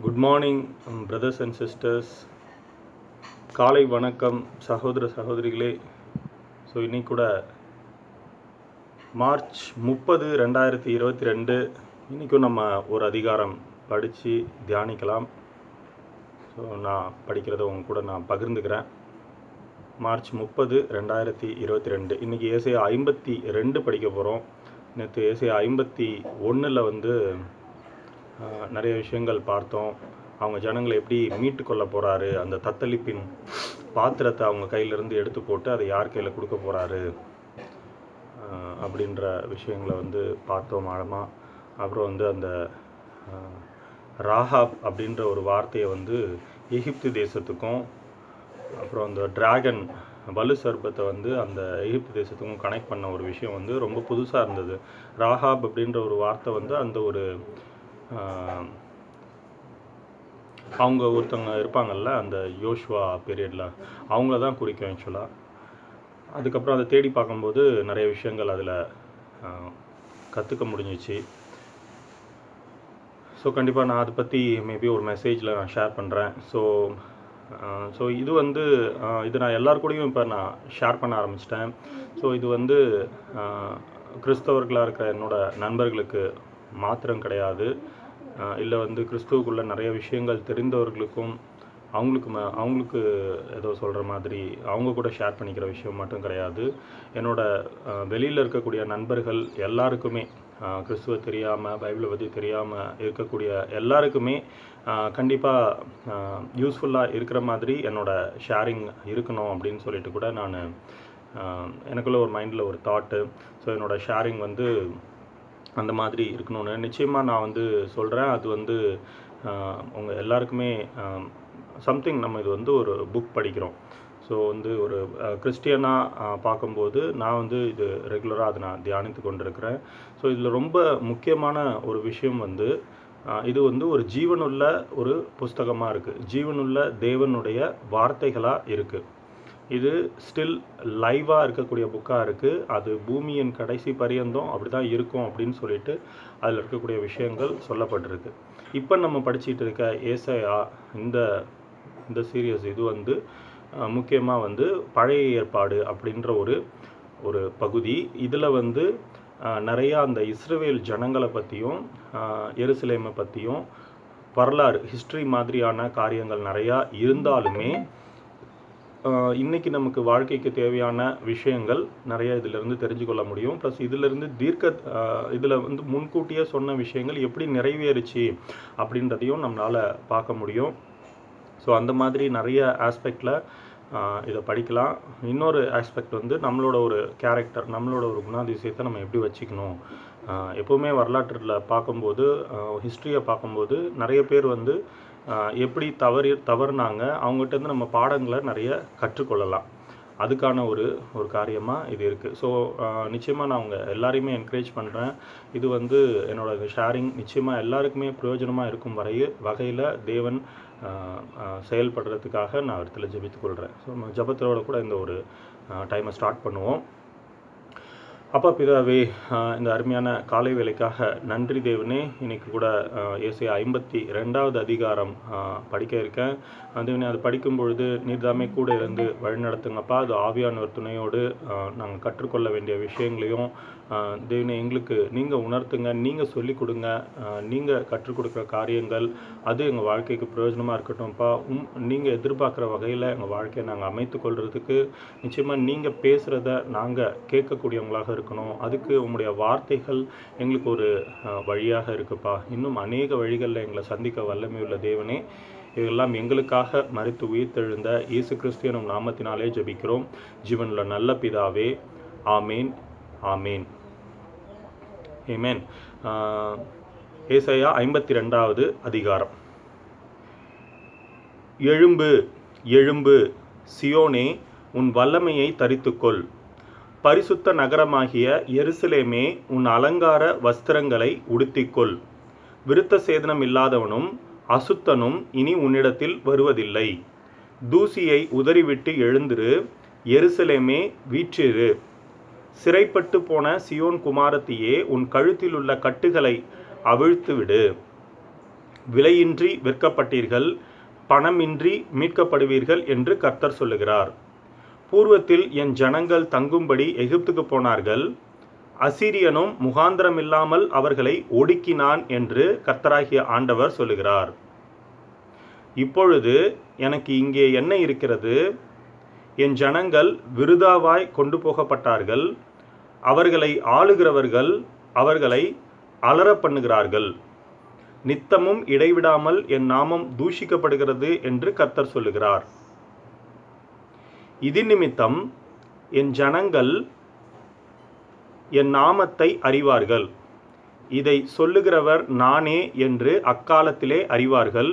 Good morning brothers and sisters. காலை வணக்கம் சகோதர சகோதரிகளே. ஸோ இன்றைக்கி கூட மார்ச் 30, 2022. இன்றைக்கும் நம்ம ஒரு அதிகாரம் படித்து தியானிக்கலாம். ஸோ நான் படிக்கிறத உங்க கூட நான் பகிர்ந்துக்கிறேன். மார்ச் 30, 2022. இன்றைக்கி ஏசாயா 52 படிக்க போகிறோம். நேற்று ஏசாயா 51 நிறைய விஷயங்கள் பார்த்தோம். அவங்க ஜனங்களை எப்படி மீட்டு கொள்ள போகிறாரு, அந்த தத்தளிப்பின் பாத்திரத்தை அவங்க கையிலேருந்து எடுத்து போட்டு அதை யார் கையில் கொடுக்க போகிறாரு அப்படின்ற விஷயங்களை பார்த்தோம் ஆழமாக. அப்புறம் அந்த ராகாப் அப்படின்ற ஒரு வார்த்தையை எகிப்து தேசத்துக்கும், அப்புறம் அந்த டிராகன் வலு சர்பத்தை அந்த எகிப்து தேசத்துக்கும் கனெக்ட் பண்ண ஒரு விஷயம் ரொம்ப புதுசாக இருந்தது. ராகாப் அப்படின்ற ஒரு வார்த்தை அந்த ஒரு அவங்க ஒருத்தவங்க இருப்பாங்கள்ல, அந்த யோசுவா பீரியடில் அவங்கள தான் குறிக்கும் ஆக்சுவலாக. அதுக்கப்புறம் அதை தேடி பார்க்கும்போது நிறைய விஷயங்கள் அதில் கற்றுக்க முடிஞ்சிச்சு. ஸோ கண்டிப்பாக நான் அதை பற்றி மேபி ஒரு மெசேஜில் நான் ஷேர் பண்ணுறேன். ஸோ இது இது நான் எல்லாருக்கூடையும் இப்போ நான் ஷேர் பண்ண ஆரம்பிச்சிட்டேன். ஸோ இது கிறிஸ்தவர்களாக இருக்கிற என்னோடய நண்பர்களுக்கு மாத்திரம் கிடையாது, இல்லை கிறிஸ்துவுக்குள்ளே நிறைய விஷயங்கள் தெரிந்தவர்களுக்கும் அவங்களுக்கு ஏதோ சொல்கிற மாதிரி அவங்க கூட ஷேர் பண்ணிக்கிற விஷயம் மட்டும் கிடையாது. வெளியில் இருக்கக்கூடிய நண்பர்கள் எல்லாருக்குமே, கிறிஸ்துவ தெரியாமல் பைபிளை பற்றி தெரியாமல் இருக்கக்கூடிய எல்லாருக்குமே கண்டிப்பாக யூஸ்ஃபுல்லாக இருக்கிற மாதிரி என்னோடய ஷேரிங் இருக்கணும் அப்படின்னு சொல்லிட்டு கூட நான் எனக்குள்ள ஒரு மைண்டில் ஒரு தாட்டு. ஸோ என்னோடய ஷேரிங் அந்த மாதிரி இருக்கணும்னு நிச்சயமாக நான் சொல்கிறேன். அது உங்கள் எல்லாருக்குமே சம்திங். நம்ம இது ஒரு புக் படிக்கிறோம். ஸோ ஒரு கிறிஸ்டியனாக பார்க்கும்போது நான் இது ரெகுலராக அதை நான் தியானித்து கொண்டிருக்கிறேன். ஸோ இதில் ரொம்ப முக்கியமான ஒரு விஷயம் இது ஒரு ஜீவனுள்ள ஒரு புஸ்தகமாக இருக்குது, ஜீவனுள்ள தேவனுடைய வார்த்தைகளாக இருக்குது. இது ஸ்டில் லைவாக இருக்கக்கூடிய புக்காக இருக்குது. அது பூமியின் கடைசி பரியந்தம் அப்படி தான் இருக்கும் அப்படின்னு சொல்லிட்டு அதில் இருக்கக்கூடிய விஷயங்கள் சொல்லப்பட்டிருக்கு. இப்போ நம்ம படிச்சுட்டு இருக்க ஏசாயா இந்த சீரியஸ் இது முக்கியமாக பழைய ஏற்பாடு அப்படின்ற ஒரு பகுதி. இதில் நிறையா அந்த இஸ்ரவேல் ஜனங்களை பற்றியும் எருசலேமை பற்றியும் வரலாறு, ஹிஸ்ட்ரி மாதிரியான காரியங்கள் நிறையா இருந்தாலுமே இன்றைக்கி நமக்கு வாழ்க்கைக்கு தேவையான விஷயங்கள் நிறைய இதிலிருந்து தெரிஞ்சு கொள்ள முடியும். ப்ளஸ் இதிலிருந்து இதில் முன்கூட்டியே சொன்ன விஷயங்கள் எப்படி நிறைவேறுச்சு அப்படின்றதையும் நம்மளால் பார்க்க முடியும். ஸோ அந்த மாதிரி நிறைய ஆஸ்பெக்டில் இதை படிக்கலாம். இன்னொரு ஆஸ்பெக்ட் நம்மளோட ஒரு கேரக்டர், நம்மளோட ஒரு குணாதிசயத்தை நம்ம எப்படி வச்சுக்கணும். எப்போவுமே வரலாற்றில் பார்க்கும்போது, ஹிஸ்ட்ரியை பார்க்கும்போது நிறைய பேர் எப்படி தவறுனாங்க, அவங்ககிட்ட நம்ம பாடங்களை நிறைய கற்றுக்கொள்ளலாம். அதுக்கான ஒரு காரியமாக இது இருக்குது. ஸோ நிச்சயமாக நான் அவங்க எல்லாரையுமே என்கரேஜ் பண்ணுறேன். இது என்னோடய ஷேரிங் நிச்சயமாக எல்லாருக்குமே பிரயோஜனமாக இருக்கும் வகையில் தேவன் செயல்படுறதுக்காக நான் இடத்துல ஜெபித்துக்கொள்கிறேன். ஸோ நம்ம ஜெபத்தோட கூட இந்த ஒரு டைமை ஸ்டார்ட் பண்ணுவோம். அப்பா பிதாவே, இந்த அருமையான காலை வேலைக்காக நன்றி தேவனே. இன்றைக்கி கூட ஏசாயா 52 அதிகாரம் படிக்க இருக்கேன். தேவனே, அது படிக்கும் பொழுது நீர்தாமே கூட இருந்து வழிநடத்துங்கப்பா. அது ஆவியானவர் துணையோடு நாங்கள் கற்றுக்கொள்ள வேண்டிய விஷயங்களையும் தேவனே எங்களுக்கு நீங்கள் உணர்த்துங்க, நீங்கள் சொல்லிக் கொடுங்க. நீங்கள் கற்றுக் கொடுக்குற காரியங்கள் அது எங்கள் வாழ்க்கைக்கு பிரயோஜனமாக இருக்கட்டும்ப்பா. நீங்கள் எதிர்பார்க்குற வகையில் எங்கள் வாழ்க்கையை நாங்கள் அமைத்து கொள்கிறதுக்கு நிச்சயமாக நீங்கள் பேசுகிறத நாங்கள் கேட்கக்கூடியவங்களாக இருக்கணும். அதுக்கு உங்களுடைய வார்த்தைகள் எங்களுக்கு ஒரு வழியாக இருக்குப்பா. இன்னும் அநேக வழிகளில் எங்களை சந்திக்க வல்லமையுள்ள தேவனே, இதெல்லாம் எங்களுக்காக மரித்து உயிர்த்தெழுந்த இயேசு கிறிஸ்து எனும் நாமத்தினாலே ஜெபிக்கிறோம் ஜீவனுள்ள நல்ல பிதாவே. ஆமேன், ஆமேன், ஆமேன். ஏசாயா 52 அதிகாரம். எழும்பு, எழும்பு சியோனே, உன் வல்லமையை தரித்துக்கொள். பரிசுத்த நகரமாகிய எருசலேமே, உன் அலங்கார வஸ்திரங்களை உடுத்திக்கொள். விருத்த சேதனம் இல்லாதவனும் அசுத்தனும் இனி உன்னிடத்தில் வருவதில்லை. தூசியை உதறிவிட்டு எழுந்திரு, எருசலேமே வீற்றிரு. சிறைப்பட்டு போன சியோன் குமாரத்தியே, உன் கழுத்தில் உள்ள கட்டுகளை அவிழ்த்துவிடு. விலையின்றி விற்கப்பட்டீர்கள், பணமின்றி மீட்கப்படுவீர்கள் என்று கர்த்தர் சொல்லுகிறார். பூர்வத்தில் என் ஜனங்கள் தங்கும்படி எகிப்துக்கு போனார்கள், அசீரியனும் முகாந்திரமில்லாமல் அவர்களை ஒடுக்கினான் என்று கர்த்தராகிய ஆண்டவர் சொல்லுகிறார். இப்பொழுது எனக்கு இங்கே என்ன இருக்கிறது? என் ஜனங்கள் விருதாவாய் கொண்டு போகப்பட்டார்கள், அவர்களை ஆளுகிறவர்கள் அவர்களை அலற பண்ணுகிறார்கள், நித்தமும் இடைவிடாமல் என் நாமம் தூஷிக்கப்படுகிறது என்று கர்த்தர் சொல்லுகிறார். இது நிமித்தம் என் ஜனங்கள் என் நாமத்தை அறிவார்கள், இதை சொல்லுகிறவர் நானே என்று அக்காலத்திலே அறிவார்கள்.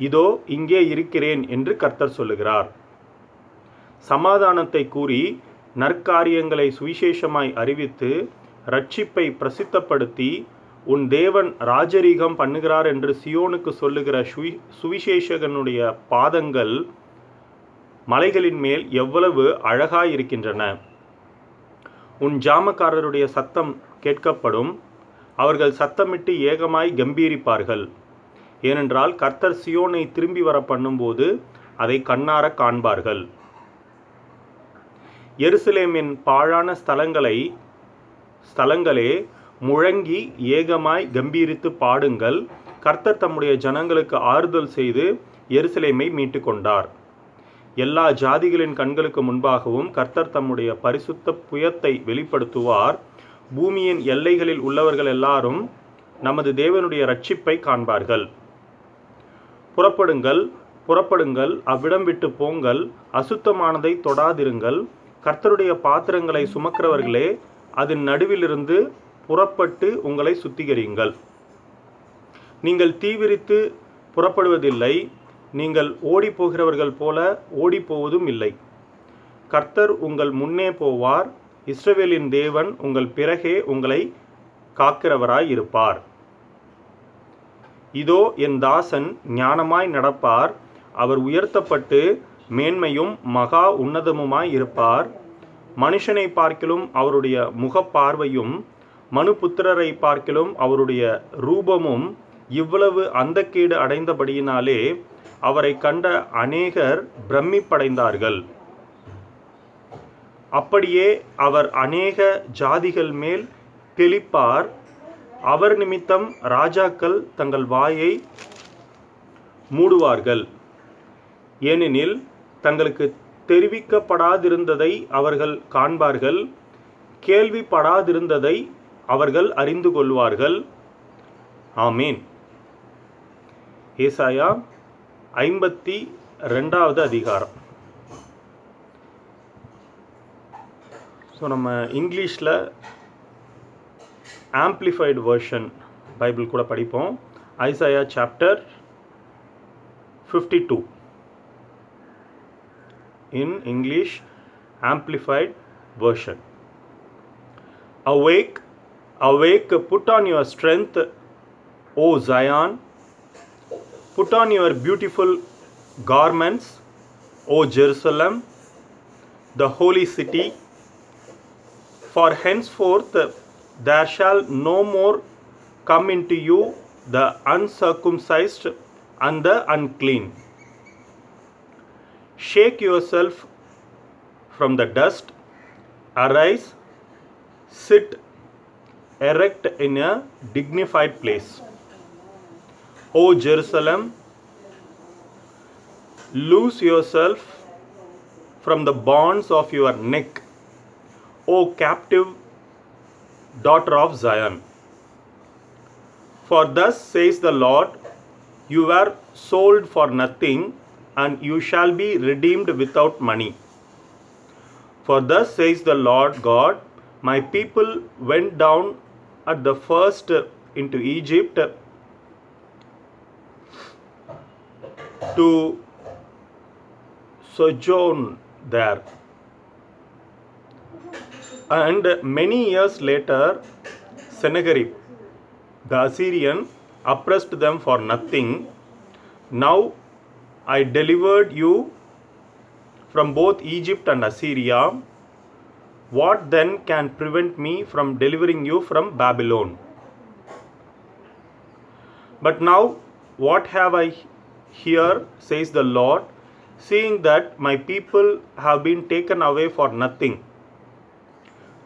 இதோ இங்கே இருக்கிறேன் என்று கர்த்தர் சொல்லுகிறார். சமாதானத்தை கூறி நற்காரியங்களை சுவிசேஷமாய் அறிவித்து இரட்சிப்பை பிரசித்தப்படுத்தி உன் தேவன் ராஜரீகம் பண்ணுகிறார் என்று சியோனுக்கு சொல்லுகிற சுவிசேஷகனுடைய பாதங்கள் மலைகளின் மேல் எவ்வளவு அழகாயிருக்கின்றன. உன் ஜாமக்காரருடைய சத்தம் கேட்கப்படும், அவர்கள் சத்தமிட்டு ஏகமாய் கம்பீரிப்பார்கள். ஏனென்றால் கர்த்தர் சியோனை திரும்பி வர பண்ணும்போது அதை கண்ணார காண்பார்கள். எருசலேமின் பாழான ஸ்தலங்களே முழங்கி ஏகமாய் கம்பீரித்து பாடுங்கள். கர்த்தர் தம்முடைய ஜனங்களுக்கு ஆறுதல் செய்து எருசலேமை மீட்டு கொண்டார். எல்லா ஜாதிகளின் கண்களுக்கு முன்பாகவும் கர்த்தர் தம்முடைய பரிசுத்த புயத்தை வெளிப்படுத்துவார். பூமியின் எல்லைகளில் உள்ளவர்கள் எல்லாரும் நமது தேவனுடைய இரட்சிப்பை காண்பார்கள். புறப்படுங்கள், புறப்படுங்கள், அவ்விடம் விட்டு போங்கள், அசுத்தமானதை தொடாதிருங்கள். கர்த்தருடைய பாத்திரங்களை சுமக்கிறவர்களே, அதன் நடுவிலிருந்து புறப்பட்டு உங்களை சுத்திகரியுங்கள். நீங்கள் தீவிரித்து புறப்படுவதில்லை, நீங்கள் ஓடிப்போகிறவர்கள் போல ஓடிப்போவதும் இல்லை. கர்த்தர் உங்கள் முன்னே போவார், இஸ்ரவேலின் தேவன் உங்கள் பிறகே உங்களை காக்கிறவராய் இருப்பார். இதோ என் தாசன் ஞானமாய் நடப்பார், அவர் உயர்த்தப்பட்டு மேன்மையும் மகா உன்னதமுமாய் இருப்பார். மனுஷனை பார்க்கிலும் அவருடைய முகப்பார்வையும் மனுபுத்திரரை பார்க்கிலும் அவருடைய ரூபமும் இவ்வளவு அந்தக்கேடு அடைந்தபடியினாலே அவரை கண்ட அநேகர் பிரமிப்படைந்தார்கள். அப்படியே அவர் அநேக ஜாதிகள் மேல் தெளிப்பார். அவர் நிமித்தம் ராஜாக்கள் தங்கள் வாயை மூடுவார்கள். ஏனெனில் தங்களுக்கு தெரிவிக்கப்படாதிருந்ததை அவர்கள் காண்பார்கள், கேள்விப்படாதிருந்ததை அவர்கள் அறிந்து கொள்வார்கள். ஆமீன். ஏசாயா 52வது அதிகாரம். ஸோ நம்ம இங்கிலீஷில் ஆம்ப்ளிஃபைடு வெர்ஷன் பைபிள் கூட படிப்போம். Isaiah chapter 52 in English amplified version. Awake, awake, put on your strength, O Zion. Put on your beautiful garments, O Jerusalem, the holy city. For henceforth there shall no more come into you the uncircumcised and the unclean. Shake yourself from the dust, arise, sit erect in a dignified place. O Jerusalem, loose yourself from the bonds of your neck, O captive daughter of Zion. For thus says the Lord, you were sold for nothing, and you shall be redeemed without money. For thus says the Lord God, my people went down at the first into Egypt to sojourn there. And many years later, Sennacherib, the Assyrian, oppressed them for nothing. Now I delivered you from both Egypt and Assyria. What then can prevent me from delivering you from Babylon? But now what have I here, says the Lord, seeing that my people have been taken away for nothing.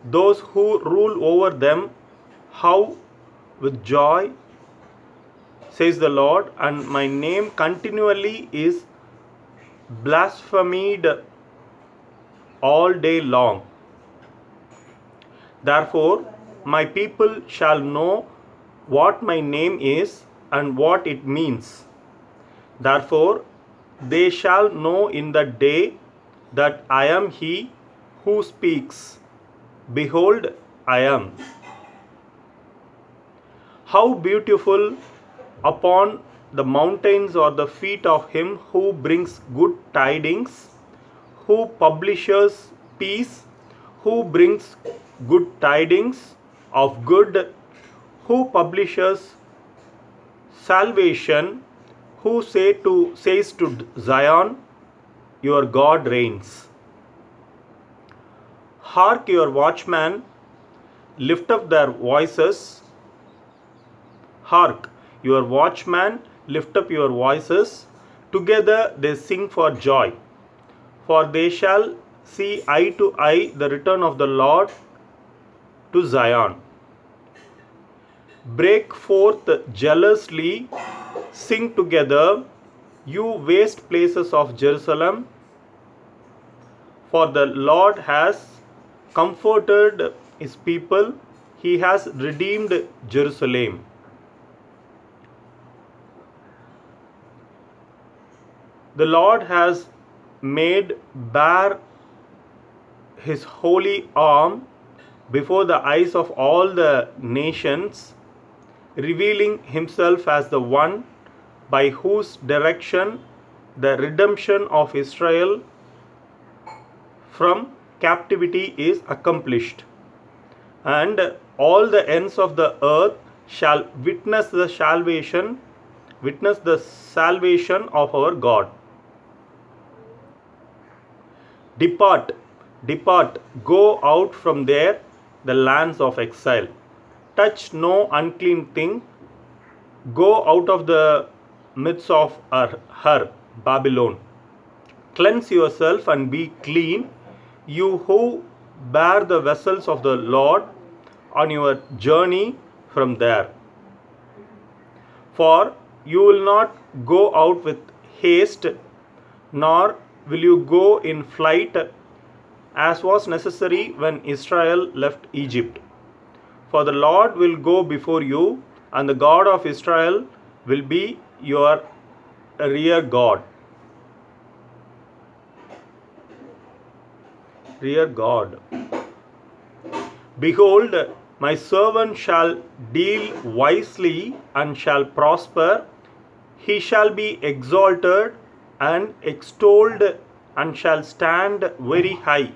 Those who rule over them, how with joy, says the Lord, and my name continually is blasphemed all day long. Therefore my people shall know what my name is and what it means. Therefore they shall know in that day that I am he who speaks. Behold, I am. How beautiful upon the mountains are the feet of him who brings good tidings, who publishes peace, who brings good tidings of good, who publishes salvation, who says to Zion, your God reigns. Hark, your watchmen lift up their voices. Hark, your watchmen lift up your voices. Together they sing for joy. For they shall see eye to eye the return of the Lord to Zion. Break forth jealously, sing together, you waste places of Jerusalem. For the Lord has comforted his people, he has redeemed Jerusalem. The Lord has made bare his holy arm before the eyes of all the nations, revealing himself as the one by whose direction the redemption of Israel from captivity is accomplished. And all the ends of the earth shall witness the salvation of our God. Depart, depart, go out from there, the lands of exile. Touch no unclean thing. Go out of the midst of her, Babylon. Cleanse yourself and be clean, you who bear the vessels of the Lord on your journey from there. For you will not go out with haste, nor will you go in flight, as was necessary when Israel left Egypt. For the Lord will go before you, and the God of Israel will be your rear guard. Rear guard. Behold, my servant shall deal wisely and shall prosper. He shall be exalted and extolled and shall stand very high.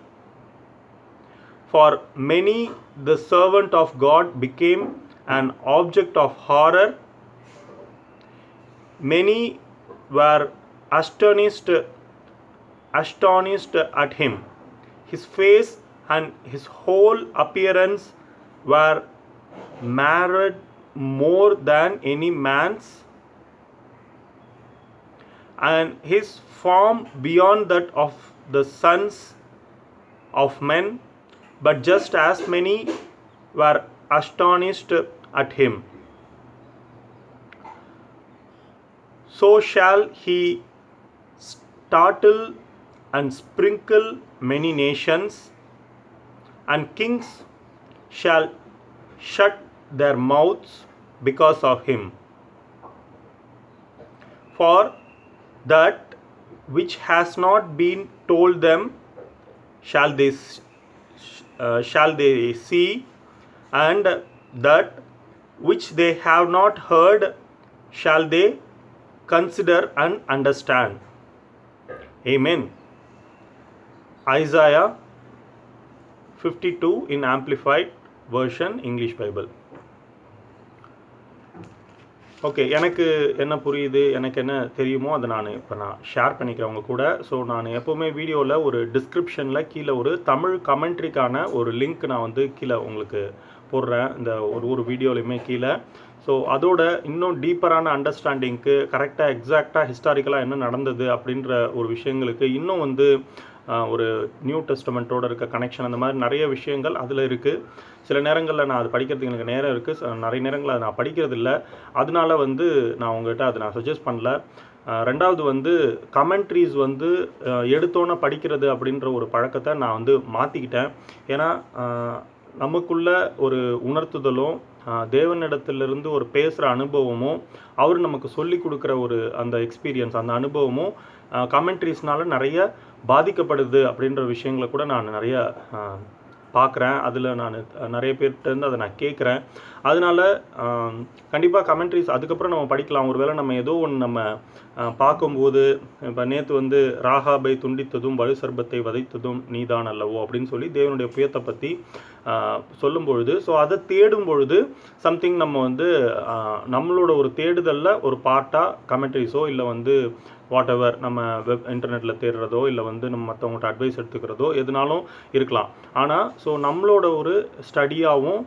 For many the servant of God became an object of horror. Many were astonished at him. His face and his whole appearance were marred more than any man's, and his form beyond that of the sons of men. But just as many were astonished at him, so shall he startle and sprinkle many nations, and kings shall shut their mouths because of him. For that which has not been told them shall they see, and that which they have not heard shall they consider and understand. Amen. Isaiah 52 in Amplified Version, English Bible. Okay, எனக்கு என்ன புரியுது, எனக்கு என்ன தெரியுமோ அதை நான் share பண்ணிக்கிறவங்க கூட. So நான் எப்போவுமே வீடியோவில் ஒரு டிஸ்கிரிப்ஷனில் கீழே ஒரு தமிழ் கமெண்ட்ரிக்கான ஒரு லிங்க் நான் கீழே உங்களுக்கு போடுறேன், இந்த ஒரு வீடியோலையுமே கீழே. ஸோ அதோட இன்னும் டீப்பரான அண்டர்ஸ்டாண்டிங்க்கு கரெக்டாக எக்ஸாக்டாக ஹிஸ்டாரிக்கலாக என்ன நடந்தது அப்படின்ற ஒரு விஷயங்களுக்கு இன்னும் வந்து ஒரு நியூ டெஸ்டமெண்ட்டோட இருக்க கனெக்ஷன் அந்த மாதிரி நிறைய விஷயங்கள் அதில் இருக்குது. சில நேரங்களில் நான் அது படிக்கிறதுக்கு எனக்கு நேரம் இருக்குது, நிறைய நேரங்களில் அதை நான் படிக்கிறது இல்லை. அதனால வந்து நான் உங்கள்கிட்ட அதை நான் சஜஸ்ட் பண்ணல. ரெண்டாவது வந்து கமெண்ட்ரிஸ் வந்து எடுத்தோன்னே படிக்கிறது அப்படின்ற ஒரு பழக்கத்தை நான் வந்து மாற்றிக்கிட்டேன். ஏன்னா நமக்குள்ள ஒரு உணர்த்துதலும் தேவனிடத்திலிருந்து ஒரு பேசுகிற அனுபவமும் அவர் நமக்கு சொல்லி கொடுக்குற ஒரு அந்த எக்ஸ்பீரியன்ஸ் அந்த அனுபவமும் கமெண்ட்ரிஸ்னால நிறைய பாதிக்கப்படுது அப்படின்ற விஷயங்களை கூட நான் நிறைய பார்க்குறேன். அதில் நான் நிறைய பேர்கிட்டருந்து அதை நான் கேட்குறேன். அதனால கண்டிப்பாக கமெண்ட்ரிஸ் அதுக்கப்புறம் நம்ம படிக்கலாம். ஒருவேளை நம்ம ஏதோ ஒன்று நம்ம பார்க்கும்போது, இப்போ நேற்று வந்து ராகாபை துண்டித்ததும் வலு சர்பத்தை வதைத்ததும் நீதான் அல்லவோ அப்படின்னு சொல்லி தேவனுடைய புயத்தை பற்றி சொல்லும் பொழுது, ஸோ அதை தேடும் பொழுது சம்திங் நம்ம வந்து நம்மளோட ஒரு தேடுதலில் ஒரு பார்ட்டாக கமெண்ட்ரிஸோ இல்லை வந்து வாட் எவர் நம்ம இன்டர்நெட்டில் தேடுறதோ இல்லை வந்து நம்ம மற்றவங்கள்ட்ட அட்வைஸ் எடுத்துக்கிறதோ எதுனாலும் இருக்கலாம். ஆனால் ஸோ நம்மளோட ஒரு ஸ்டடியாகவும்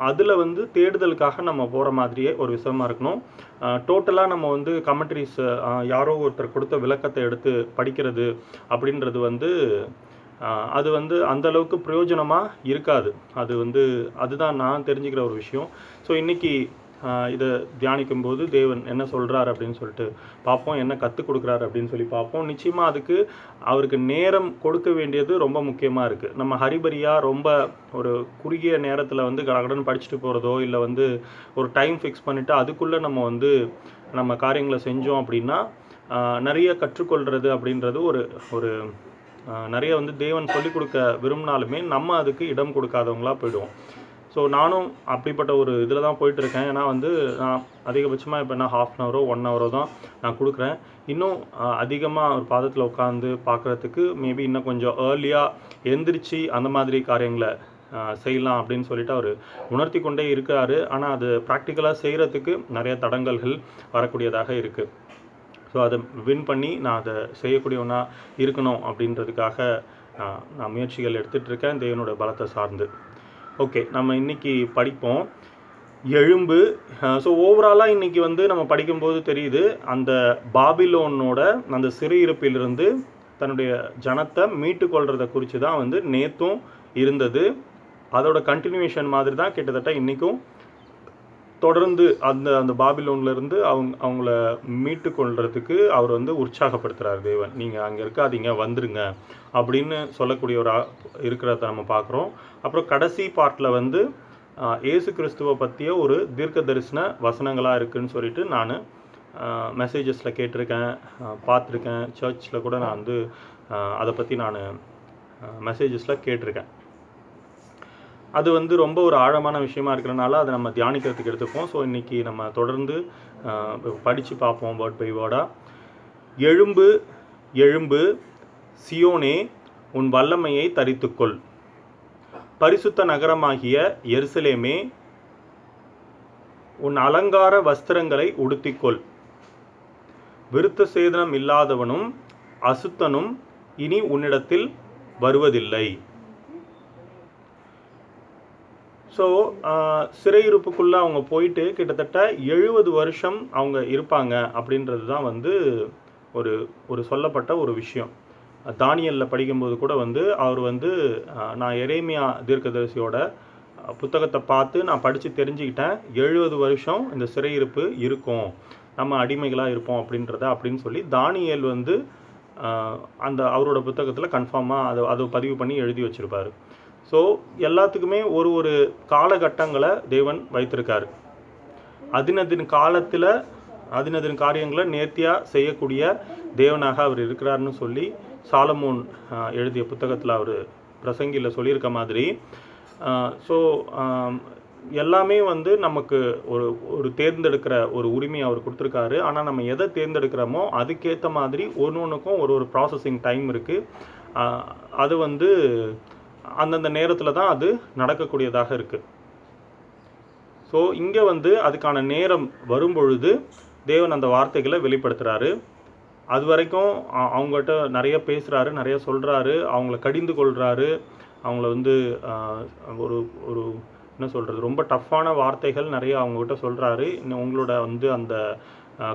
அதில் வந்து தேடுதலுக்காக நம்ம போகிற மாதிரியே ஒரு விஷயமா இருக்கணும். டோட்டலாக நம்ம வந்து கமெண்ட்ரிஸ் யாரோ ஒருத்தர் கொடுத்த விளக்கத்தை எடுத்து படிக்கிறது அப்படின்றது வந்து அது வந்து அந்தளவுக்கு பிரயோஜனமாக இருக்காது. அது வந்து அதுதான் நான் தெரிஞ்சுக்கிற ஒரு விஷயம். ஸோ இன்றைக்கி இதை தியானிக்கும் போது தேவன் என்ன சொல்கிறார் அப்படின்னு சொல்லிட்டு பார்ப்போம், என்ன கற்றுக் கொடுக்குறாரு அப்படின்னு சொல்லி பார்ப்போம். நிச்சயமாக அதுக்கு அவருக்கு நேரம் கொடுக்க வேண்டியது ரொம்ப முக்கியமாக இருக்குது. நம்ம ஹரிபரியாக ரொம்ப ஒரு குறுகிய நேரத்தில் வந்து கடகடன்னு படிச்சுட்டு போகிறதோ இல்லை வந்து ஒரு டைம் ஃபிக்ஸ் பண்ணிவிட்டு அதுக்குள்ளே நம்ம வந்து நம்ம காரியங்களை செஞ்சோம் அப்படின்னா நிறைய கற்றுக்கொள்கிறது அப்படின்றது ஒரு ஒரு நிறைய வந்து தேவன் சொல்லிக் கொடுக்க விரும்பினாலுமே நம்ம அதுக்கு இடம் கொடுக்காதவங்களாக போயிடுவோம். ஸோ நானும் அப்படிப்பட்ட ஒரு இதில் தான் போயிட்டுருக்கேன். ஏன்னா வந்து நான் அதிகபட்சமாக இப்போ என்ன 1/2 hour 1 hour தான் நான் கொடுக்குறேன். இன்னும் அதிகமாக ஒரு பாதத்தில் உட்காந்து பார்க்குறதுக்கு மேபி இன்னும் கொஞ்சம் ஏர்லியாக எந்திரிச்சு அந்த மாதிரி காரியங்களை செய்யலாம் அப்படின்னு சொல்லிட்டு அவர் உணர்த்தி கொண்டே இருக்காரு. ஆனால் அது ப்ராக்டிக்கலாக செய்கிறதுக்கு நிறைய தடங்கல்கள் வரக்கூடியதாக இருக்குது. ஸோ அதை வின் பண்ணி நான் அதை செய்யக்கூடியவனாக இருக்கணும் அப்படின்றதுக்காக நான் முயற்சிகள் எடுத்துகிட்ருக்கேன் தேவனோட பலத்தை சார்ந்து. ஓகே, நம்ம இன்றைக்கி படிப்போம் எழும்பு. ஸோ ஓவராலாக இன்றைக்கி வந்து நம்ம படிக்கும்போது தெரியுது அந்த பாபிலோனோட அந்த சிறையிருப்பிலிருந்து தன்னுடைய ஜனத்தை மீட்டு கொள்றதை குறித்து தான் வந்து நேற்றும் இருந்தது. அதோட கண்டினியூஷன் மாதிரி தான் கிட்டத்தட்ட இன்றைக்கும் தொடர்ந்து அந்த பாபிலோன்லேருந்து அவங்கள மீட்டு கொள்றதுக்கு அவர் வந்து உற்சாகப்படுத்துகிறார் தேவன். நீங்கள் அங்கே இருக்காதீங்க, வந்துருங்க அப்படின்னு சொல்லக்கூடிய ஒரு இருக்கிறத நம்ம பார்க்குறோம். அப்புறம் கடைசி பார்ட்டில் வந்து இயேசு கிறிஸ்துவை பற்றிய ஒரு தீர்க்க தரிசன வசனங்களாக இருக்குதுன்னு சொல்லிட்டு நான் மெசேஜஸில் கேட்டிருக்கேன், பார்த்துருக்கேன். சர்ச்சில் கூட நான் வந்து அதை பற்றி நான் மெசேஜஸில் கேட்டிருக்கேன். அது வந்து ரொம்ப ஒரு ஆழமான விஷயமா இருக்கிறனால அதை நம்ம தியானிக்கிறதுக்கு எடுத்துப்போம். ஸோ இன்றைக்கி நம்ம தொடர்ந்து படித்து பார்ப்போம் வேர்ட் பை வேர்டாக. எழும்பு எழும்பு சியோனே, உன் வல்லமையை தரித்துக்கொள். பரிசுத்த நகரமாகிய எருசலேமே, உன் அலங்கார வஸ்திரங்களை உடுத்திக்கொள். விருத்த சேதனம் இல்லாதவனும் அசுத்தனும் இனி உன்னிடத்தில் வருவதில்லை. ஸோ சிறையிருப்புக்குள்ளே அவங்க போயிட்டு கிட்டத்தட்ட 70 வருஷம் அவங்க இருப்பாங்க அப்படின்றது தான் வந்து ஒரு ஒரு சொல்லப்பட்ட ஒரு விஷயம். தானியலில் படிக்கும்போது கூட வந்து அவர் வந்து நான் எரேமியா தீர்க்கதரிசியோட புத்தகத்தை பார்த்து நான் படித்து தெரிஞ்சுக்கிட்டேன் 70 வருஷம் இந்த சிறையிருப்பு இருக்கும், நம்ம அடிமைகளாக இருப்போம் அப்படின்னு சொல்லி தானியேல் வந்து அந்த அவரோட புத்தகத்தில் கன்ஃபார்மாக அதை பதிவு பண்ணி எழுதி வச்சுருப்பார். ஸோ எல்லாத்துக்குமே ஒரு ஒரு காலகட்டங்களை தேவன் வைத்திருக்காரு. அதினதின் காலத்தில் அதினதின் காரியங்களை நேர்த்தியாக செய்யக்கூடிய தேவனாக அவர் இருக்கிறாருன்னு சொல்லி சாலமோன் எழுதிய புத்தகத்தில் அவர் பிரசங்கியில் சொல்லியிருக்க மாதிரி ஸோ எல்லாமே வந்து நமக்கு ஒரு ஒரு தேர்ந்தெடுக்கிற ஒரு உரிமையை அவர் கொடுத்துருக்காரு. ஆனால் நம்ம எதை தேர்ந்தெடுக்கிறோமோ அதுக்கேற்ற மாதிரி ஒன்றுக்கும் ஒரு ஒரு ப்ராசஸிங் டைம் இருக்குது. அது வந்து அந்தந்த நேரத்தில் தான் அது நடக்கக்கூடியதாக இருக்குது. ஸோ இங்கே வந்து அதுக்கான நேரம் வரும்பொழுது தேவன் அந்த வார்த்தைகளை வெளிப்படுத்துகிறாரு. அது வரைக்கும் அவங்ககிட்ட நிறைய பேசுகிறாரு, நிறைய சொல்கிறாரு, அவங்கள கடிந்து கொள்கிறாரு, அவங்கள வந்து ஒரு ஒரு என்ன சொல்கிறது, ரொம்ப டஃப்பான வார்த்தைகள் நிறைய அவங்ககிட்ட சொல்கிறாரு. இன்னும் உங்களோட வந்து அந்த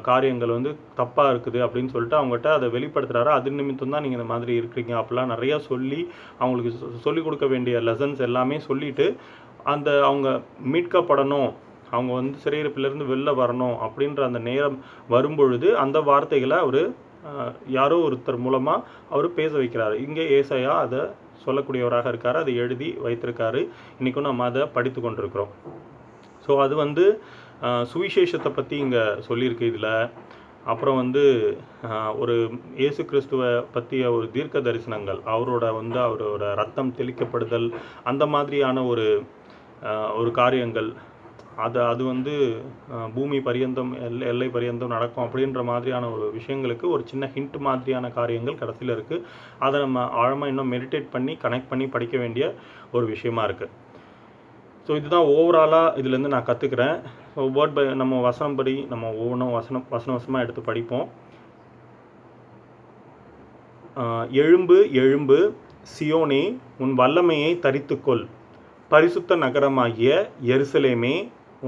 காரியங்கள் வந்து தப்பாக இருக்குது அப்படின்னு சொல்லிட்டு அவங்ககிட்ட அதை வெளிப்படுத்துகிறாரு. அது நிமித்தம் தான் நீங்கள் இந்த மாதிரி இருக்கிறீங்க அப்படிலாம் நிறையா சொல்லி அவங்களுக்கு சொல்லிக் கொடுக்க வேண்டிய லெசன்ஸ் எல்லாமே சொல்லிவிட்டு அவங்க மீட்கப்படணும், அவங்க வந்து சிறையிருப்பிலிருந்து வெளில வரணும் அப்படின்ற அந்த நேரம் வரும்பொழுது அந்த வார்த்தைகளை அவர் யாரோ ஒருத்தர் மூலமாக அவர் பேச வைக்கிறாரு. இங்கே ஏசாயா அதை சொல்லக்கூடியவராக இருக்கார், அதை எழுதி வைத்திருக்காரு. இன்றைக்கும் நம்ம அதை படித்து கொண்டிருக்கிறோம். ஸோ அது வந்து சுவிசேஷத்தை பற்றி இங்கே சொல்லியிருக்கு இதில். அப்புறம் வந்து ஒரு இயேசு கிறிஸ்துவை பற்றிய ஒரு தீர்க்க தரிசனங்கள், அவரோட ரத்தம் தெளிக்கப்படுதல், அந்த மாதிரியான ஒரு காரியங்கள், அது வந்து பூமி பரியந்தம் எல்லை பரியந்தம் நடக்கும் அப்படின்ற மாதிரியான ஒரு விஷயங்களுக்கு ஒரு சின்ன ஹிண்ட் மாதிரியான காரியங்கள் கடைசியில் இருக்குது. அதை நம்ம ஆழமாக இன்னும் மெடிடேட் பண்ணி கனெக்ட் பண்ணி படிக்க வேண்டிய ஒரு விஷயமா இருக்குது. ஸோ இதுதான் ஓவராலாக இதுலேருந்து நான் கற்றுக்கிறேன். ஸோ வேர்ட் பை நம்ம வசனம் படி நம்ம ஒவ்வொன்றும் வசனமாக எடுத்து படிப்போம். எழும்பு எழும்பு சியோனே, உன் வல்லமையை தரித்துக்கொள். பரிசுத்த நகரமாகிய எருசலேமே,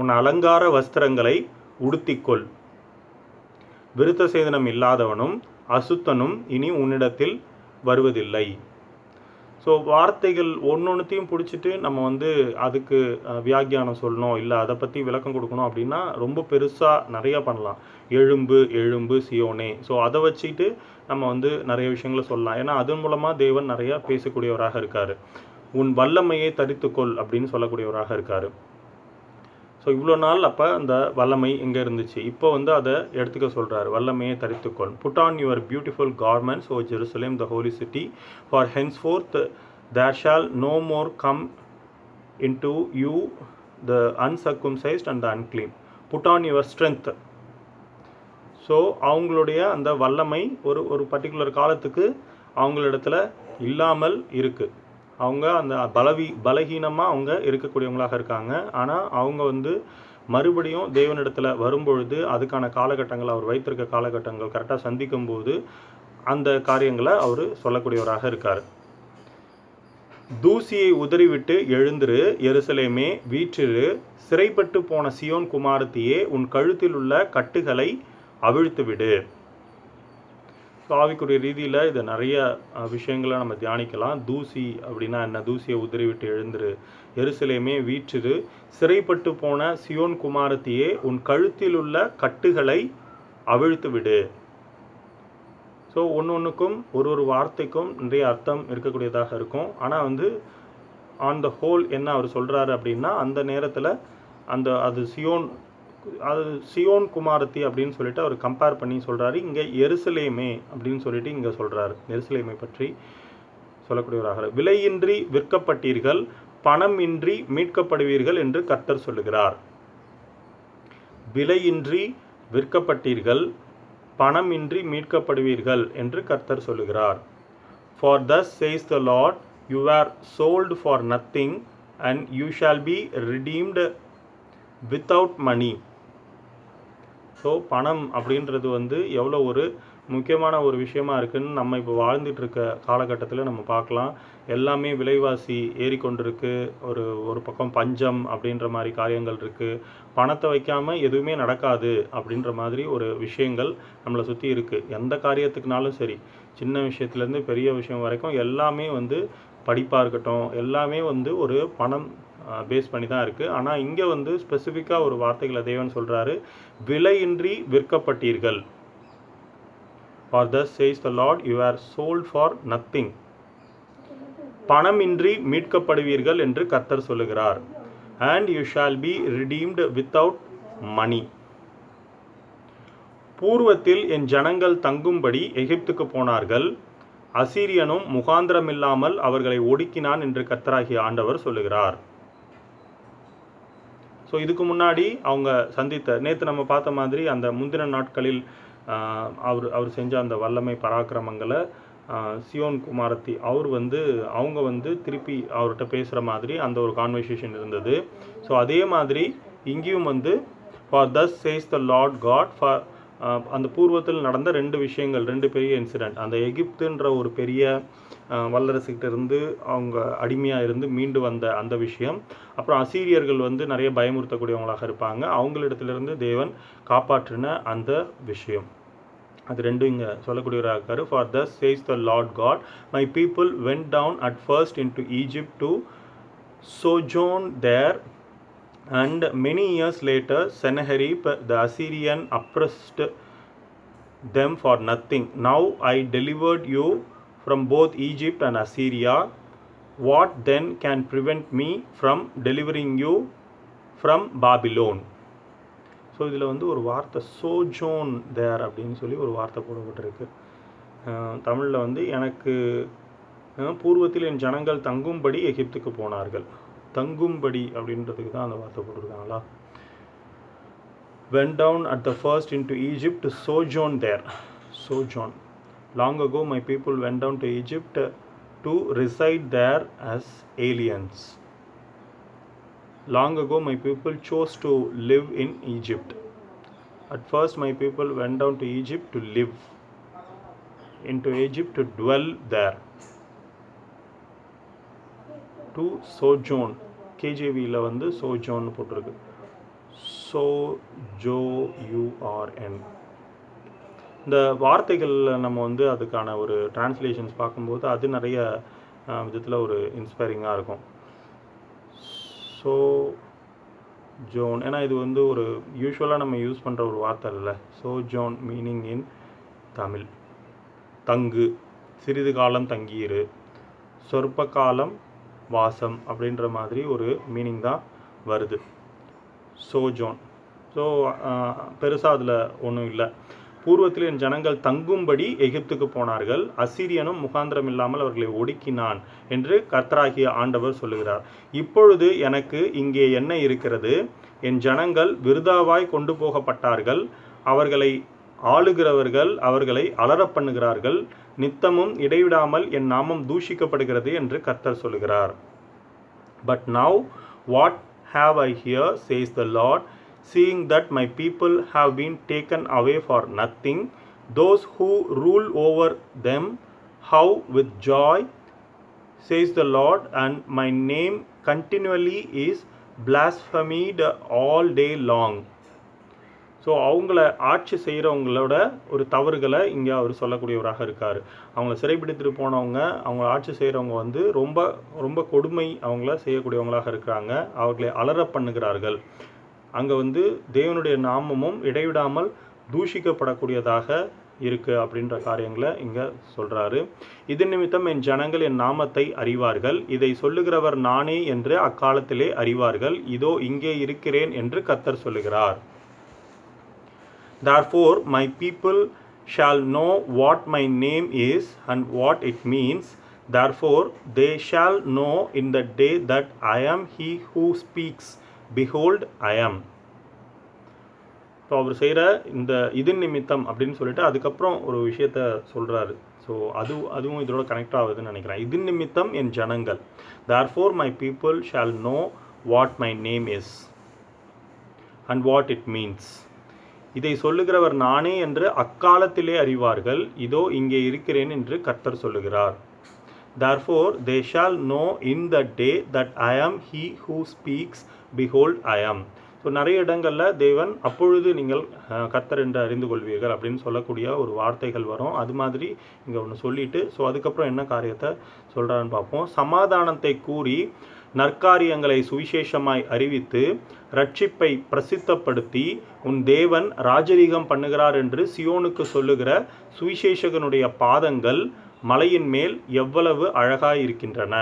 உன் அலங்கார வஸ்திரங்களை உடுத்திக்கொள். விருத்த சேதனம் இல்லாதவனும் அசுத்தனும் இனி உன்னிடத்தில் வருவதில்லை. ஸோ வார்த்தைகள் ஒன்றொன்றுத்தையும் பிடிச்சிட்டு நம்ம வந்து அதுக்கு வியாக்கியானம் சொல்லணும், இல்லை அதை பற்றி விளக்கம் கொடுக்கணும் அப்படின்னா ரொம்ப பெருசாக நிறையா பண்ணலாம். எழும்பு எழும்பு சியோனே, ஸோ அதை வச்சுட்டு நம்ம வந்து நிறைய விஷயங்களை சொல்லலாம். ஏன்னா அதன் மூலமாக தேவன் நிறையா பேசக்கூடியவராக இருக்கார். உன் வல்லமையை தரித்துக்கொள் அப்படின்னு சொல்லக்கூடியவராக இருக்கார். ஸோ இவ்வளோ நாள் அப்போ அந்த வல்லமை எங்கே இருந்துச்சு, இப்போ வந்து அதை எடுத்துக்க சொல்கிறார். வல்லமையை தரித்துக்கொள். Put on your beautiful garments, O Jerusalem the holy city, for henceforth there shall no more come into you the uncircumcised and the unclean. Put on your strength. So அவங்களுடைய அந்த வல்லமை ஒரு பர்டிகுலர் காலத்துக்கு அவங்களிடத்துல இல்லாமல் இருக்குது. அவங்க அந்த பலகீனமாக அவங்க இருக்கக்கூடியவங்களாக இருக்காங்க. ஆனால் அவங்க வந்து மறுபடியும் தேவனிடத்தில் வரும்பொழுது அதுக்கான காலகட்டங்கள், அவர் வைத்திருக்க காலகட்டங்கள் கரெக்டாக சந்திக்கும்போது அந்த காரியங்களை அவர் சொல்லக்கூடியவராக இருக்கார். தூசியை உதறிவிட்டு எழுந்திரு எருசலேமே, வீற்றிரு. சிறைப்பட்டு போன சியோன் குமாரத்தியே, உன் கழுத்தில் உள்ள கட்டுகளை அவிழ்த்துவிடு. ஆவிக்குரிய ரீதியில் இதை நிறைய விஷயங்களை நம்ம தியானிக்கலாம். தூசி அப்படின்னா என்ன? தூசியை உதறிவிட்டு எழுந்துரு. எருசலேமே வீற்றிரு. சிறைப்பட்டு போன சியோன் குமாரத்தியே, உன் கழுத்தில் உள்ள கட்டுகளை அவிழ்த்து விடு. ஸோ ஒன்றுக்கும் ஒரு வார்த்தைக்கும் நிறைய அர்த்தம் இருக்கக்கூடியதாக இருக்கும். ஆனால் வந்து ஆன் த ஹோல் என்ன அவர் சொல்கிறாரு அப்படின்னா, அந்த நேரத்தில் அது சியோன் குமாரத்தி அப்படின்னு சொல்லிட்டு அவர் கம்பேர் பண்ணி சொல்கிறாரு. இங்கே எருசலேமே அப்படின்னு சொல்லிட்டு இங்கே சொல்கிறாரு. எருசலேமை பற்றி சொல்லக்கூடியவராக, விலையின்றி விற்கப்பட்டீர்கள், பணமின்றி மீட்கப்படுவீர்கள் என்று கர்த்தர் சொல்லுகிறார். விலையின்றி விற்கப்பட்டீர்கள், பணமின்றி மீட்கப்படுவீர்கள் என்று கர்த்தர் சொல்லுகிறார். For thus says the Lord, you were sold for nothing and you shall be redeemed without money. So பணம் அப்படின்றது வந்து எவ்வளோ ஒரு முக்கியமான ஒரு விஷயமா இருக்குதுன்னு நம்ம இப்போ வாழ்ந்துட்டு இருக்க காலகட்டத்தில் நம்ம பார்க்கலாம். எல்லாமே விலைவாசி ஏறிக்கொண்டிருக்கு. ஒரு பக்கம் பஞ்சம் அப்படின்ற மாதிரி காரியங்கள் இருக்குது. பணத்தை வைக்காமல் எதுவுமே நடக்காது அப்படின்ற மாதிரி ஒரு விஷயங்கள் நம்மளை சுற்றி இருக்குது. எந்த காரியத்துக்குனாலும் சரி, சின்ன விஷயத்துலேருந்து பெரிய விஷயம் வரைக்கும் எல்லாமே வந்து படிப்பாக இருக்கட்டும், எல்லாமே வந்து ஒரு பணம் பேஸ் பண்ணி தான் இருக்குது. ஆனால் இங்கே வந்து ஸ்பெசிஃபிக்காக ஒரு வார்த்தைகளை தேவன் சொல்கிறாரு, விலையின்றி விற்கப்பட்டீர்கள். For thus says the Lord, you are sold for nothing. பணமின்றி மீட்கப்படுவீர்கள் என்று கர்த்தர் சொல்லுகிறார். And you shall be redeemed without money. பூர்வத்தில் என் ஜனங்கள் தங்கும்படி எகிப்துக்கு போனார்கள். அசீரியனும் முகாந்திரமில்லாமல் அவர்களை ஒடுக்கினான் என்று கர்த்தராகிய ஆண்டவர் சொல்லுகிறார். ஸோ இதுக்கு முன்னாடி அவங்க நேற்று நம்ம பார்த்த மாதிரி அந்த முந்தின நாட்களில் அவர் செஞ்ச அந்த வல்லமை பராக்கிரமங்களை சியோன் குமாரத்தி அவங்க வந்து திருப்பி அவர்கிட்ட பேசுகிற மாதிரி அந்த ஒரு கான்வர்சேஷன் இருந்தது. ஸோ அதே மாதிரி இங்கேயும் வந்து, for thus says the Lord God, அந்த பூர்வத்தில் நடந்த 2 விஷயங்கள், 2 பெரிய இன்சிடெண்ட். அந்த எகிப்துன்ற ஒரு பெரிய வல்லரசுகிட்ட இருந்து அவங்க அடிமையாக இருந்து மீண்டு வந்த அந்த விஷயம். அப்புறம் அசீரியர்கள் வந்து நிறைய பயமுறுத்தக்கூடியவங்களாக இருப்பாங்க, அவங்களிடத்திலிருந்து தேவன் காப்பாற்றின அந்த விஷயம். அது ரெண்டும் இங்கே சொல்லக்கூடியவராக இருக்காரு. For thus says the Lord God, my people went down at first into Egypt to sojourn there, and many years later Sennacherib the Assyrian oppressed them for nothing. Now I delivered you from both Egypt and Assyria. What then can prevent me from delivering you from Babylon? So இதில் வந்து ஒரு வார்த்தை சோஜோன் தேர் அப்படின்னு சொல்லி ஒரு வார்த்தை போடப்பட்டிருக்கு. தமிழில் வந்து எனக்கு பூர்வத்தில் என் ஜனங்கள் தங்கும்படி எகிப்துக்கு போனார்கள். தங்கும்படி அப்படின்றதுக்கு தான் அந்த வார்த்தை போட்டிருக்காங்களா. went down at the first into Egypt to sojourn there. Sojourn. Long ago my people went down to Egypt to reside there as aliens. Long ago my people chose to live in Egypt. At first my people went down to Egypt to live, into Egypt to dwell there, to sojourn. KJVல வந்து sojourn போட்டிருக்கு. SOJOURN. இந்த வார்த்தைகளில் நம்ம வந்து அதுக்கான ஒரு translations பார்க்கும்போது அது நிறைய விதத்தில் ஒரு இன்ஸ்பைரிங்காக இருக்கும். ஸோ ஜோன், ஏன்னா இது வந்து ஒரு யூஸ்வலாக நம்ம யூஸ் பண்ணுற ஒரு வார்த்தை இல்லை. Sojourn meaning in Tamil தங்கு, சிறிது காலம் தங்கியிரு, சொற்ப காலம் வாசம் அப்படின்ற மாதிரி ஒரு மீனிங் தான் வருது சோஜோன். ஸோ பெருசாக அதில் ஒன்றும் இல்லை. பூர்வத்தில் என் ஜனங்கள் தங்கும்படி எகிப்துக்கு போனார்கள், அசீரியனும் முகாந்திரம் இல்லாமல் அவர்களை ஒடுக்கினான் என்று கர்த்தராகிய ஆண்டவர் சொல்லுகிறார். இப்பொழுது எனக்கு இங்கே என்ன இருக்கிறது? என் ஜனங்கள் விருதாவாய் கொண்டு போகப்பட்டார்கள், அவர்களை ஆளுகிறவர்கள் அவர்களை அலறப் பண்ணுகிறார்கள், நித்தமும் இடைவிடாமல் என் நாமம் தூஷிக்கப்படுகிறது என்று கர்த்தர் சொல்லுகிறார். But now what have I here, says the Lord, seeing that my people have been taken away for nothing, those who rule over them, how with joy, says the Lord, and my name continually is blasphemed all day long. So அவங்கள ஆட்சி செய்கிறவங்களோட ஒரு தவறுகளை இங்கே அவர் சொல்லக்கூடியவராக இருக்கார். அவங்கள சிறைப்பிடித்துட்டு போனவங்க, அவங்கள ஆட்சி செய்கிறவங்க வந்து ரொம்ப ரொம்ப கொடுமை அவங்கள செய்யக்கூடியவங்களாக இருக்கிறாங்க, அவர்களை அலற பண்ணுகிறார்கள். அங்கே வந்து தேவனுடைய நாமமும் இடைவிடாமல் தூஷிக்கப்படக்கூடியதாக இருக்குது அப்படின்ற காரியங்களை இங்கே சொல்கிறாரு. இது நிமித்தம் என் ஜனங்கள் என் நாமத்தை அறிவார்கள், இதை சொல்லுகிறவர் நானே என்று அக்காலத்திலே அறிவார்கள், இதோ இங்கே இருக்கிறேன் என்று கர்த்தர் சொல்லுகிறார். Therefore my people shall know what my name is and what it means. Therefore they shall know in the day that I am he who speaks. Behold, I am. So அவர் செய்கிற இந்த இது நிமித்தம் அப்படின்னு சொல்லிட்டு அதுக்கப்புறம் ஒரு விஷயத்த சொல்கிறாரு. ஸோ அதுவும் இதோட கனெக்ட் ஆகுதுன்னு நினைக்கிறேன். இது நிமித்தம் என் ஜனங்கள், therefore my people shall know what my name is and what it means. இதை சொல்லுகிறவர் நானே என்று அக்காலத்திலே அறிவார்கள், இதோ இங்கே இருக்கிறேன் என்று கர்த்தர் சொல்லுகிறார். Therefore they shall know in the day that I am he who speaks. Behold, I am. So நிறைய இடங்களில் தேவன் அப்பொழுது நீங்கள் கர்த்தர் என்று அறிந்து கொள்வீர்கள் அப்படின்னு சொல்லக்கூடிய ஒரு வார்த்தைகள் வரும். அது மாதிரி இங்கே ஒன்று சொல்லிட்டு ஸோ அதுக்கப்புறம் என்ன காரியத்தை சொல்கிறான்னு பார்ப்போம். சமாதானத்தை கூறி நற்காரியங்களை சுவிசேஷமாய் அறிவித்து ரட்சிப்பை பிரசித்தப்படுத்தி உன் தேவன் ராஜரீகம் பண்ணுகிறார் என்று சியோனுக்கு சொல்லுகிற சுவிசேஷகனுடைய பாதங்கள் மலையின் மேல் எவ்வளவு அழகாய் இருக்கின்றன.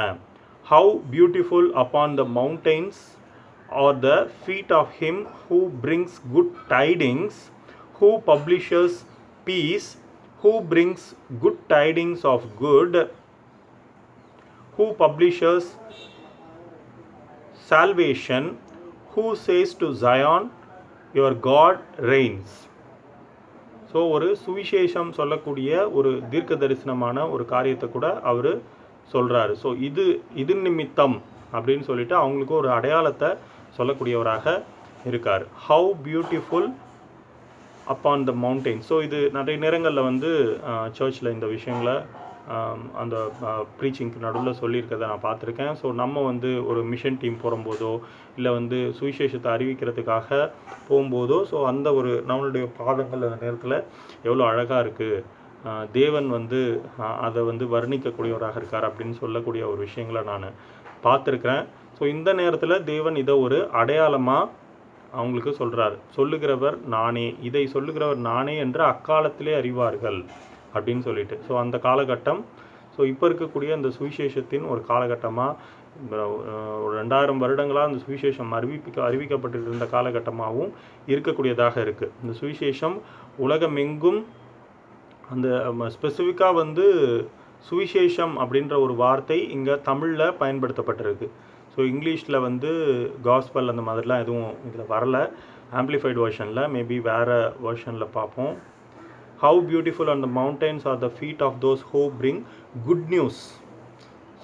How beautiful upon the mountains are the feet of him who brings good tidings, who publishes peace, who brings good tidings of good, who publishes salvation, who says to Zion, your God reigns. So ஒரு சுவிசேஷம் சொல்லக்கூடிய ஒரு தீர்க்க தரிசனமான ஒரு காரியத்தை கூட அவர் சொல்கிறாரு. So இது நிமித்தம் அப்படின்னு சொல்லிட்டு அவங்களுக்கு ஒரு அடையாளத்தை சொல்லக்கூடியவராக இருக்கார். How beautiful upon the mountain. So இது நிறைய நேரங்களில் வந்து சர்ச்சில் இந்த விஷயங்களை அந்த ப்ரீச்சிங்க்கு நடுவில் சொல்லியிருக்கிறத நான் பார்த்துருக்கேன். ஸோ நம்ம வந்து ஒரு மிஷன் டீம் போகும்போதோ இல்லை வந்து சுவிசேஷத்தை அறிவிக்கிறதுக்காக போகும்போதோ ஸோ அந்த ஒரு நம்மளுடைய பாதங்கள் அந்த நேரத்தில் எவ்வளோ அழகாக இருக்குது, தேவன் வந்து அதை வந்து வர்ணிக்கக்கூடியவராக இருக்கார் அப்படின்னு சொல்லக்கூடிய ஒரு விஷயங்களை நான் பார்த்துருக்கிறேன். ஸோ இந்த நேரத்தில் தேவன் இதை ஒரு அடையாளமாக அவங்களுக்கு சொல்கிறார். சொல்லுகிறவர் நானே, இதை சொல்லுகிறவர் நானே என்று அக்காலத்திலே அறிவார்கள் அப்படின்னு சொல்லிட்டு. ஸோ அந்த காலகட்டம், ஸோ இப்போ இருக்கக்கூடிய அந்த சுவிசேஷத்தின் ஒரு காலகட்டமாக ஒரு 2000 வருடங்களாக அந்த சுவிசேஷம் அறிவிக்கப்பட்டிருந்த காலகட்டமாகவும் இருக்கக்கூடியதாக இருக்குது. இந்த சுவிசேஷம் உலகமெங்கும் அந்த ஸ்பெசிஃபிக்காக வந்து சுவிசேஷம் அப்படின்ற ஒரு வார்த்தை இங்கே தமிழில் பயன்படுத்தப்பட்டிருக்கு. ஸோ இங்கிலீஷில் வந்து காஸ்பல் அந்த மாதிரிலாம் எதுவும் இதில் வரல. ஆம்ப்ளிஃபைடு வெர்ஷனில் மேபி வேறு வெர்ஷனில் பார்ப்போம். How beautiful on the mountains are the feet of those who bring good news.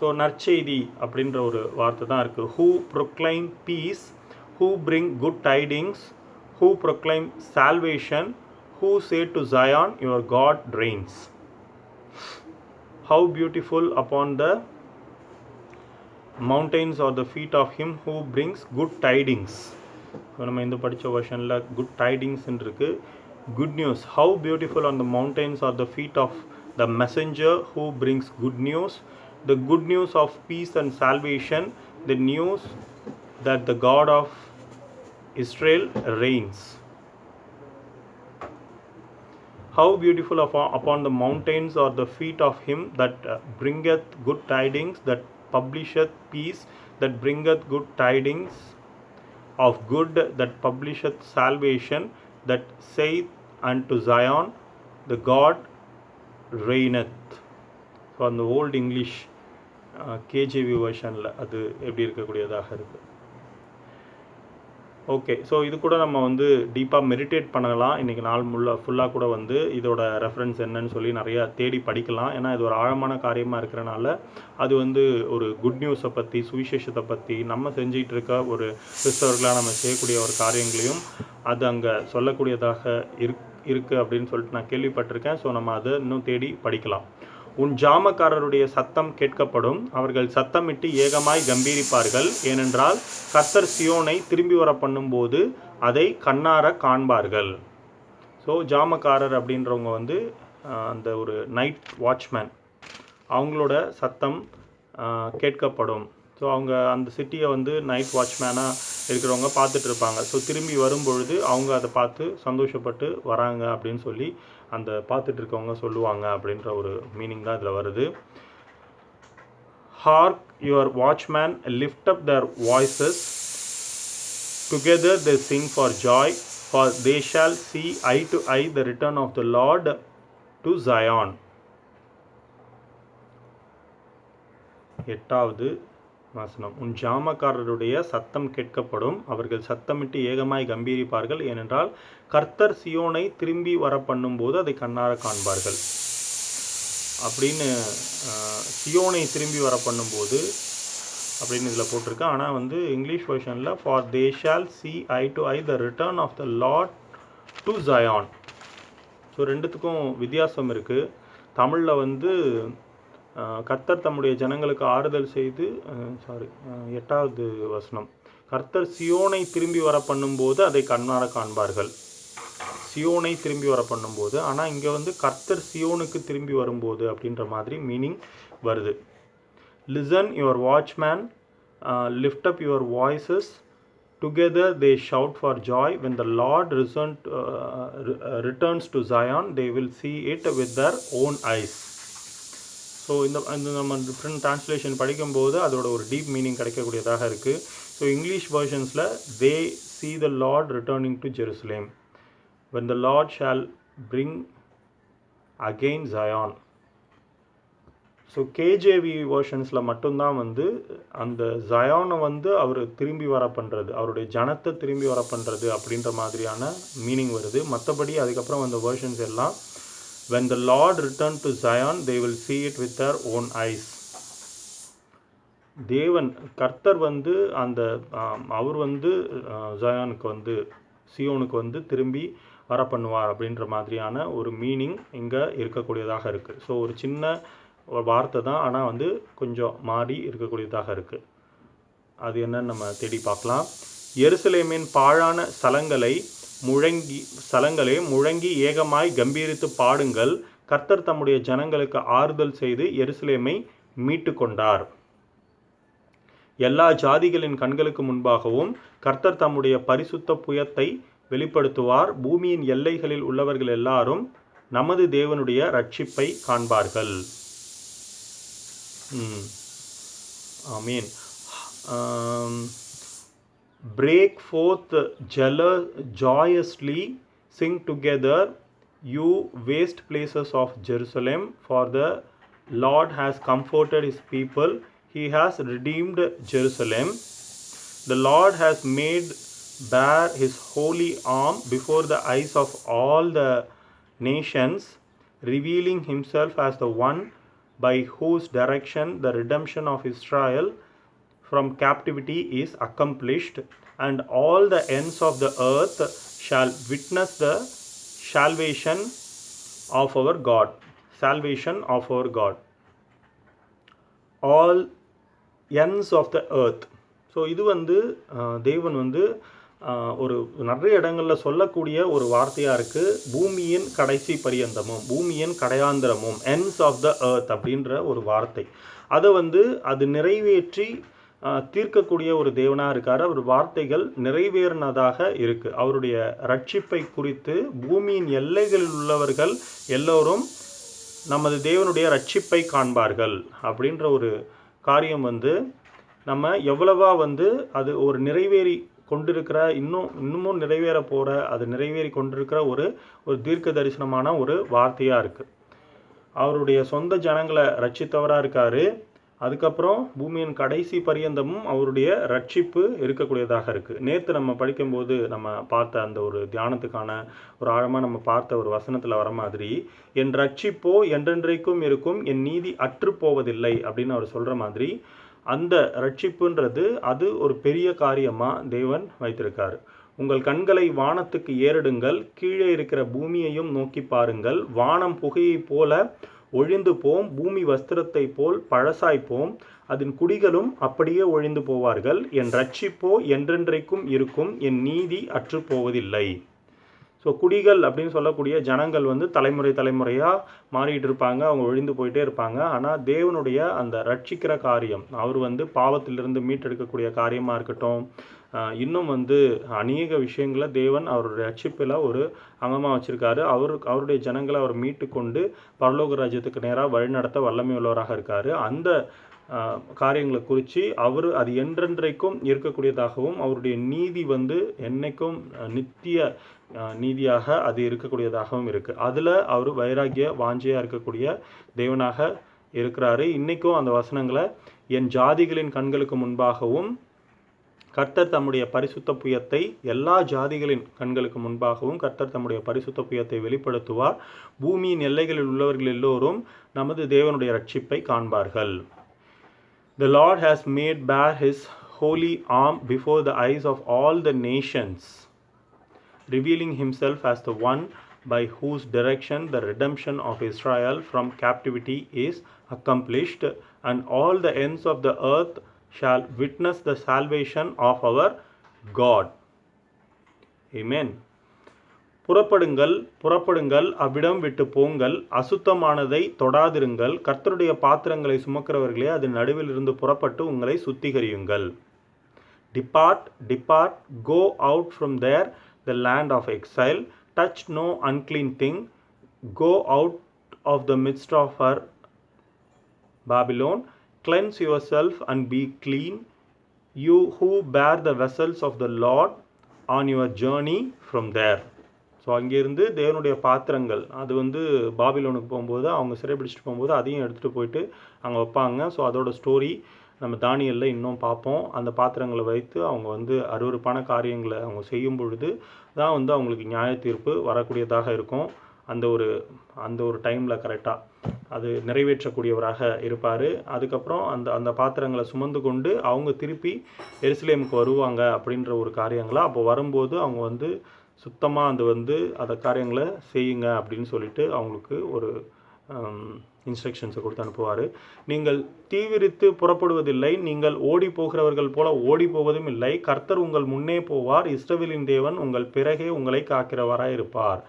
So நற்செய்தி அப்படின்ற ஒரு வார்த்தை தான் இருக்குது. Who proclaim peace, who bring good tidings, who proclaim salvation, who say to Zion your God reigns. How beautiful upon the mountains are the feet of him who brings good tidings. நம்ம இந்த படித்த வெர்ஷனில் good டைடிங்ஸ்ன்னு இருக்குது. Good news. How beautiful on the mountains are the feet of the messenger who brings good news, the good news of peace and salvation, the news that the God of Israel reigns. How beautiful upon the mountains are the feet of him that bringeth good tidings, that publisheth peace, that bringeth good tidings of good, that publisheth salvation, that saith unto Zion, the God reigneth. So அந்த old English KJV வெர்ஷனில் அது எப்படி இருக்கக்கூடியதாக இருக்குது. Okay, so இது கூட நம்ம வந்து டீப்பாக மெடிடேட் பண்ணலாம். இன்றைக்கி நாள் ஃபுல்லாக கூட வந்து இதோட ரெஃபரன்ஸ் என்னன்னு சொல்லி நிறையா தேடி படிக்கலாம். ஏன்னா இது ஒரு ஆழமான காரியமாக இருக்கிறனால அது வந்து ஒரு குட் நியூஸை பற்றி, சுவிசேஷத்தை பற்றி, நம்ம செஞ்சிகிட்டு இருக்க ஒரு கிறிஸ்தவர்களாக நம்ம செய்யக்கூடிய ஒரு காரியங்களையும் அது அங்கே சொல்லக்கூடியதாக இருக்குது அப்படின்னு சொல்லிட்டு நான் கேள்விப்பட்டிருக்கேன். ஸோ நம்ம அதை இன்னும் தேடி படிக்கலாம். உன் ஜாமக்காரருடைய சத்தம் கேட்கப்படும், அவர்கள் சத்தமிட்டு ஏகமாய் கம்பீரிப்பார்கள். ஏனென்றால் கர்த்தர் சியோனை திரும்பி வர பண்ணும்போது அதை கண்ணார காண்பார்கள். ஸோ ஜாமக்காரர் அப்படின்றவங்க வந்து அந்த ஒரு நைட் வாட்ச்மேன், அவங்களோட சத்தம் கேட்கப்படும். ஸோ அவங்க அந்த சிட்டியை வந்து நைட் வாட்ச்மேனாக இருக்கிறவங்க பார்த்துட்டு இருப்பாங்க. ஸோ திரும்பி வரும்பொழுது அவங்க அதை பார்த்து சந்தோஷப்பட்டு வராங்க அப்படின்னு சொல்லி அந்த பார்த்துட்டு இருக்கவங்க சொல்லுவாங்க அப்படின்ற ஒரு மீனிங் தான் இதில் வருது. Hark your watchmen lift up their voices, together they sing for joy, for they shall see eye to eye the return of the Lord to Zion. 8வது வசனம். உன் ஜாமக்காரருடைய சத்தம் கேட்கப்படும், அவர்கள் சத்தமிட்டு ஏகமாய் கம்பீரிப்பார்கள். ஏனென்றால் கர்த்தர் சியோனை திரும்பி வர பண்ணும்போது அதை கண்ணார காண்பார்கள் அப்படின்னு சியோனை திரும்பி வர பண்ணும்போது அப்படின்னு இதில் போட்டிருக்கு. ஆனால் வந்து இங்கிலீஷ் வெர்ஷனில் for they shall see eye to eye the return of the Lord to Zion. So ரெண்டுத்துக்கும் வித்தியாசம் இருக்குது. தமிழில் வந்து கர்த்தர் தம்முடைய ஜனங்களுக்கு ஆறுதல் செய்து 8வது வசனம், கர்த்தர் சியோனை திரும்பி வர பண்ணும்போது அதை கண்ணார காண்பார்கள். சியோனை திரும்பி வர பண்ணும்போது, ஆனால் இங்கே வந்து கர்த்தர் சியோனுக்கு திரும்பி வரும்போது அப்படின்ற மாதிரி மீனிங் வருது. Listen your watchman, lift up your voices, together they shout for joy, when the Lord returns to Zion they will see it with their own eyes. So இந்த நம்ம டிஃப்ரெண்ட் டிரான்ஸ்லேஷன் படிக்கும்போது அதோட ஒரு டீப் மீனிங் கிடைக்கக்கூடியதாக இருக்குது. So English வெர்ஷன்ஸில் they see the Lord returning to Jerusalem, when the Lord shall bring again Zion. So KJV வெர்ஷன்ஸில் மட்டும்தான் வந்து அந்த ஜயானை வந்து அவர் திரும்பி வர பண்ணுறது, அவருடைய ஜனத்தை திரும்பி வர பண்ணுறது அப்படின்ற மாதிரியான மீனிங் வருது. மற்றபடி அதுக்கப்புறம் அந்த வெர்ஷன்ஸ் எல்லாம் when the Lord return to Zion they will see it with their own eyes. தேவன் கர்த்தர் வந்து அந்த அவர் வந்து ஜயானுக்கு வந்து சியோனுக்கு வந்து திரும்பி வர பண்ணுவார் அப்படின்ற மாதிரியான ஒரு மீனிங் இங்கே இருக்கக்கூடியதாக இருக்குது. ஸோ ஒரு சின்ன ஒரு வார்த்தை தான், ஆனால் வந்து கொஞ்சம் மாறி இருக்கக்கூடியதாக இருக்குது. அது என்னன்னு நம்ம தேடி பார்க்கலாம். எருசலேமின் பாழான ஸ்தலங்களே முழங்கி ஏகமாய் கம்பீரித்து பாடுங்கள். கர்த்தர் தம்முடைய ஜனங்களுக்கு ஆறுதல் செய்து எருசலேமை மீட்டு கொண்டார். எல்லா ஜாதிகளின் கண்களுக்கு முன்பாகவும் கர்த்தர் தம்முடைய பரிசுத்த புயத்தை வெளிப்படுத்துவார். பூமியின் எல்லைகளில் உள்ளவர்கள் எல்லாரும் நமது தேவனுடைய ரட்சிப்பை காண்பார்கள். ஆமீன். Break forth joyously, sing together, you waste places of Jerusalem, for the Lord has comforted his people, he has redeemed Jerusalem. The Lord has made bare his holy arm before the eyes of all the nations, revealing himself as the one by whose direction the redemption of Israel from captivity is accomplished, and all the ends of the earth shall witness the salvation of our God. All ends of the earth. So இது வந்து தேவன் வந்து ஒரு நிறைய இடங்களில் சொல்லக்கூடிய ஒரு வார்த்தையாக இருக்குது. பூமியின் கடைசி பரியந்தமும் பூமியின் கடையாந்திரமும், ends of the earth அப்படின்ற ஒரு வார்த்தை. அதை வந்து அது நிறைவேற்றி தீர்க்கக்கூடிய ஒரு தேவனாக இருக்கார். அவர் வார்த்தைகள் நிறைவேறினதாக இருக்குது. அவருடைய ரட்சிப்பை குறித்து பூமியின் எல்லைகளில் உள்ளவர்கள் எல்லோரும் நமது தேவனுடைய ரட்சிப்பை காண்பார்கள் அப்படின்ற ஒரு காரியம் வந்து நம்ம எவ்வளவா வந்து அது ஒரு நிறைவேறி கொண்டிருக்கிற இன்னமும் நிறைவேற போகிற அது நிறைவேறி கொண்டிருக்கிற ஒரு தீர்க்க தரிசனமான ஒரு வார்த்தையாக இருக்குது. அவருடைய சொந்த ஜனங்களை ரட்சித்தவராக இருக்கார். அதுக்கப்புறம் பூமியின் கடைசி பரியந்தமும் அவருடைய ரட்சிப்பு இருக்கக்கூடியதாக இருக்குது. நேற்று நம்ம படிக்கும்போது நம்ம பார்த்த அந்த ஒரு தியானத்துக்கான ஒரு ஆழமாக நம்ம பார்த்த ஒரு வசனத்தில் வர மாதிரி, என் ரட்சிப்போ என்றென்றைக்கும் இருக்கும், என் நீதி அற்று போவதில்லை அப்படின்னு அவர் சொல்கிற மாதிரி, அந்த ரட்சிப்புன்றது அது ஒரு பெரிய காரியமாக தேவன் வைத்திருக்காரு. உங்கள் கண்களை வானத்துக்கு ஏறெடுங்கள், கீழே இருக்கிற பூமியையும் நோக்கி பாருங்கள். வானம் புகையைப் போல ஒழிந்து போம், பூமி வஸ்திரத்தை போல் பழசாய்ப்போம், அதன் குடிகளும் அப்படியே ஒழிந்து போவார்கள். என் ரட்சிப்போ என்றென்றைக்கும் இருக்கும், என் நீதி அற்று போவதில்லை. ஸோ குடிகள் அப்படின்னு சொல்லக்கூடிய ஜனங்கள் வந்து தலைமுறையாக மாறிட்டு இருப்பாங்க, அவங்க ஒழிந்து போயிட்டே இருப்பாங்க. ஆனால் தேவனுடைய அந்த ரட்சிக்கிற காரியம், அவர் வந்து பாவத்திலிருந்து மீட்டெடுக்கக்கூடிய காரியமாக இருக்கட்டும், இன்னும் வந்து அநேக விஷயங்களை தேவன் அவருடைய ரட்சிப்பில் ஒரு அங்கமாக வச்சுருக்காரு. அவருடைய ஜனங்களை அவர் மீட்டு கொண்டு பரலோக ராஜ்யத்துக்கு நேராக வழிநடத்த வல்லமை உள்ளவராக இருக்கார். அந்த காரியங்களை குறித்து அவர் அது என்றென்றைக்கும் இருக்கக்கூடியதாகவும், அவருடைய நீதி வந்து என்னைக்கும் நித்திய நீதியாக அது இருக்கக்கூடியதாகவும் இருக்குது. அதில் அவர் வைராகிய வாஞ்சையாக இருக்கக்கூடிய தேவனாக இருக்கிறாரு. இன்றைக்கும் அந்த வசனங்களை, என் ஜாதிகளின் கண்களுக்கு முன்பாகவும் கர்த்தர் தம்முடைய பரிசுத்த புயத்தை, எல்லா ஜாதிகளின் கண்களுக்கு முன்பாகவும் கர்த்தர் தம்முடைய பரிசுத்த புயத்தை வெளிப்படுத்துவார். பூமியின் எல்லைகளில் உள்ளவர்கள் எல்லோரும் நமது தேவனுடைய ரட்சிப்பை காண்பார்கள். The Lord has made bare his holy arm before the eyes of all the nations, revealing himself as the one by whose direction the redemption of Israel from captivity is accomplished, and all the ends of the earth shall witness the salvation of our God. Amen. புறப்படுங்கள், அவ்விடம் விட்டு போங்கள், அசுத்தமானதை தொடாதிருங்கள், கர்த்தருடைய பாத்திரங்களை சுமக்கிறவர்களே அதன் நடுவில் இருந்து புறப்பட்டு உங்களை சுத்திகரியுங்கள். Depart, go out from there, the land of exile, touch no unclean thing, go out of the midst of her, Babylon, cleanse yourself and be clean, you who bear the vessels of the Lord on your journey from there. So அங்கேருந்து தேவனுடைய பாத்திரங்கள், அது வந்து பாபிலோனுக்கு போகும்போது அவங்க சிறைப்பிடிச்சிட்டு போகும்போது அதையும் எடுத்துகிட்டு போயிட்டு அங்கே வைப்பாங்க. ஸோ அதோட ஸ்டோரி நம்ம தானியலில் இன்னும் பார்ப்போம். அந்த பாத்திரங்களை வைத்து அவங்க வந்து அருவருப்பான காரியங்களை அவங்க செய்யும் பொழுது தான் வந்து அவங்களுக்கு நியாய தீர்ப்பு வரக்கூடியதாக இருக்கும். அந்த ஒரு டைமில் கரெக்டாக அது நிறைவேற்றக்கூடியவராக இருப்பார். அதுக்கப்புறம் அந்த பாத்திரங்களை சுமந்து கொண்டு அவங்க திருப்பி எருசலேமுக்கு வருவாங்க அப்படின்ற ஒரு காரியங்களை அப்போ வரும்போது அவங்க வந்து சுத்தமாக அது வந்து அந்த காரியங்களை செய்யுங்க அப்படின்னு சொல்லிட்டு அவங்களுக்கு ஒரு இன்ஸ்ட்ரக்ஷன்ஸை கொடுத்து அனுப்புவார். நீங்கள் தீவிரித்து புறப்படுவதில்லை, நீங்கள் ஓடி போகிறவர்கள் போல ஓடி போவதும் இல்லை. கர்த்தர் உங்கள் முன்னே போவார், இஸ்ரவேலின் தேவன் உங்கள் பிறகே உங்களை காக்கிறவராய் இருப்பார்.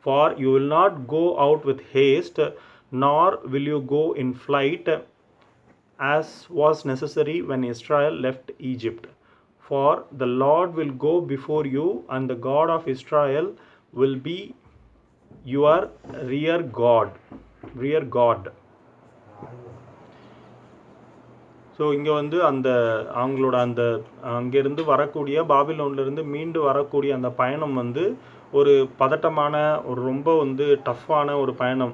For you will not go out with haste, nor will you go in flight, as was necessary when Israel left Egypt. For the Lord will go before you, and the God of Israel will be your rear God. So இங்கே வந்து அந்த அவங்களோட அந்த அங்கேருந்து வரக்கூடிய பாபிலோன்லேருந்து மீண்டு வரக்கூடிய அந்த பயணம் வந்து ஒரு பதட்டமான ஒரு ரொம்ப வந்து டஃப்பான ஒரு பயணம்.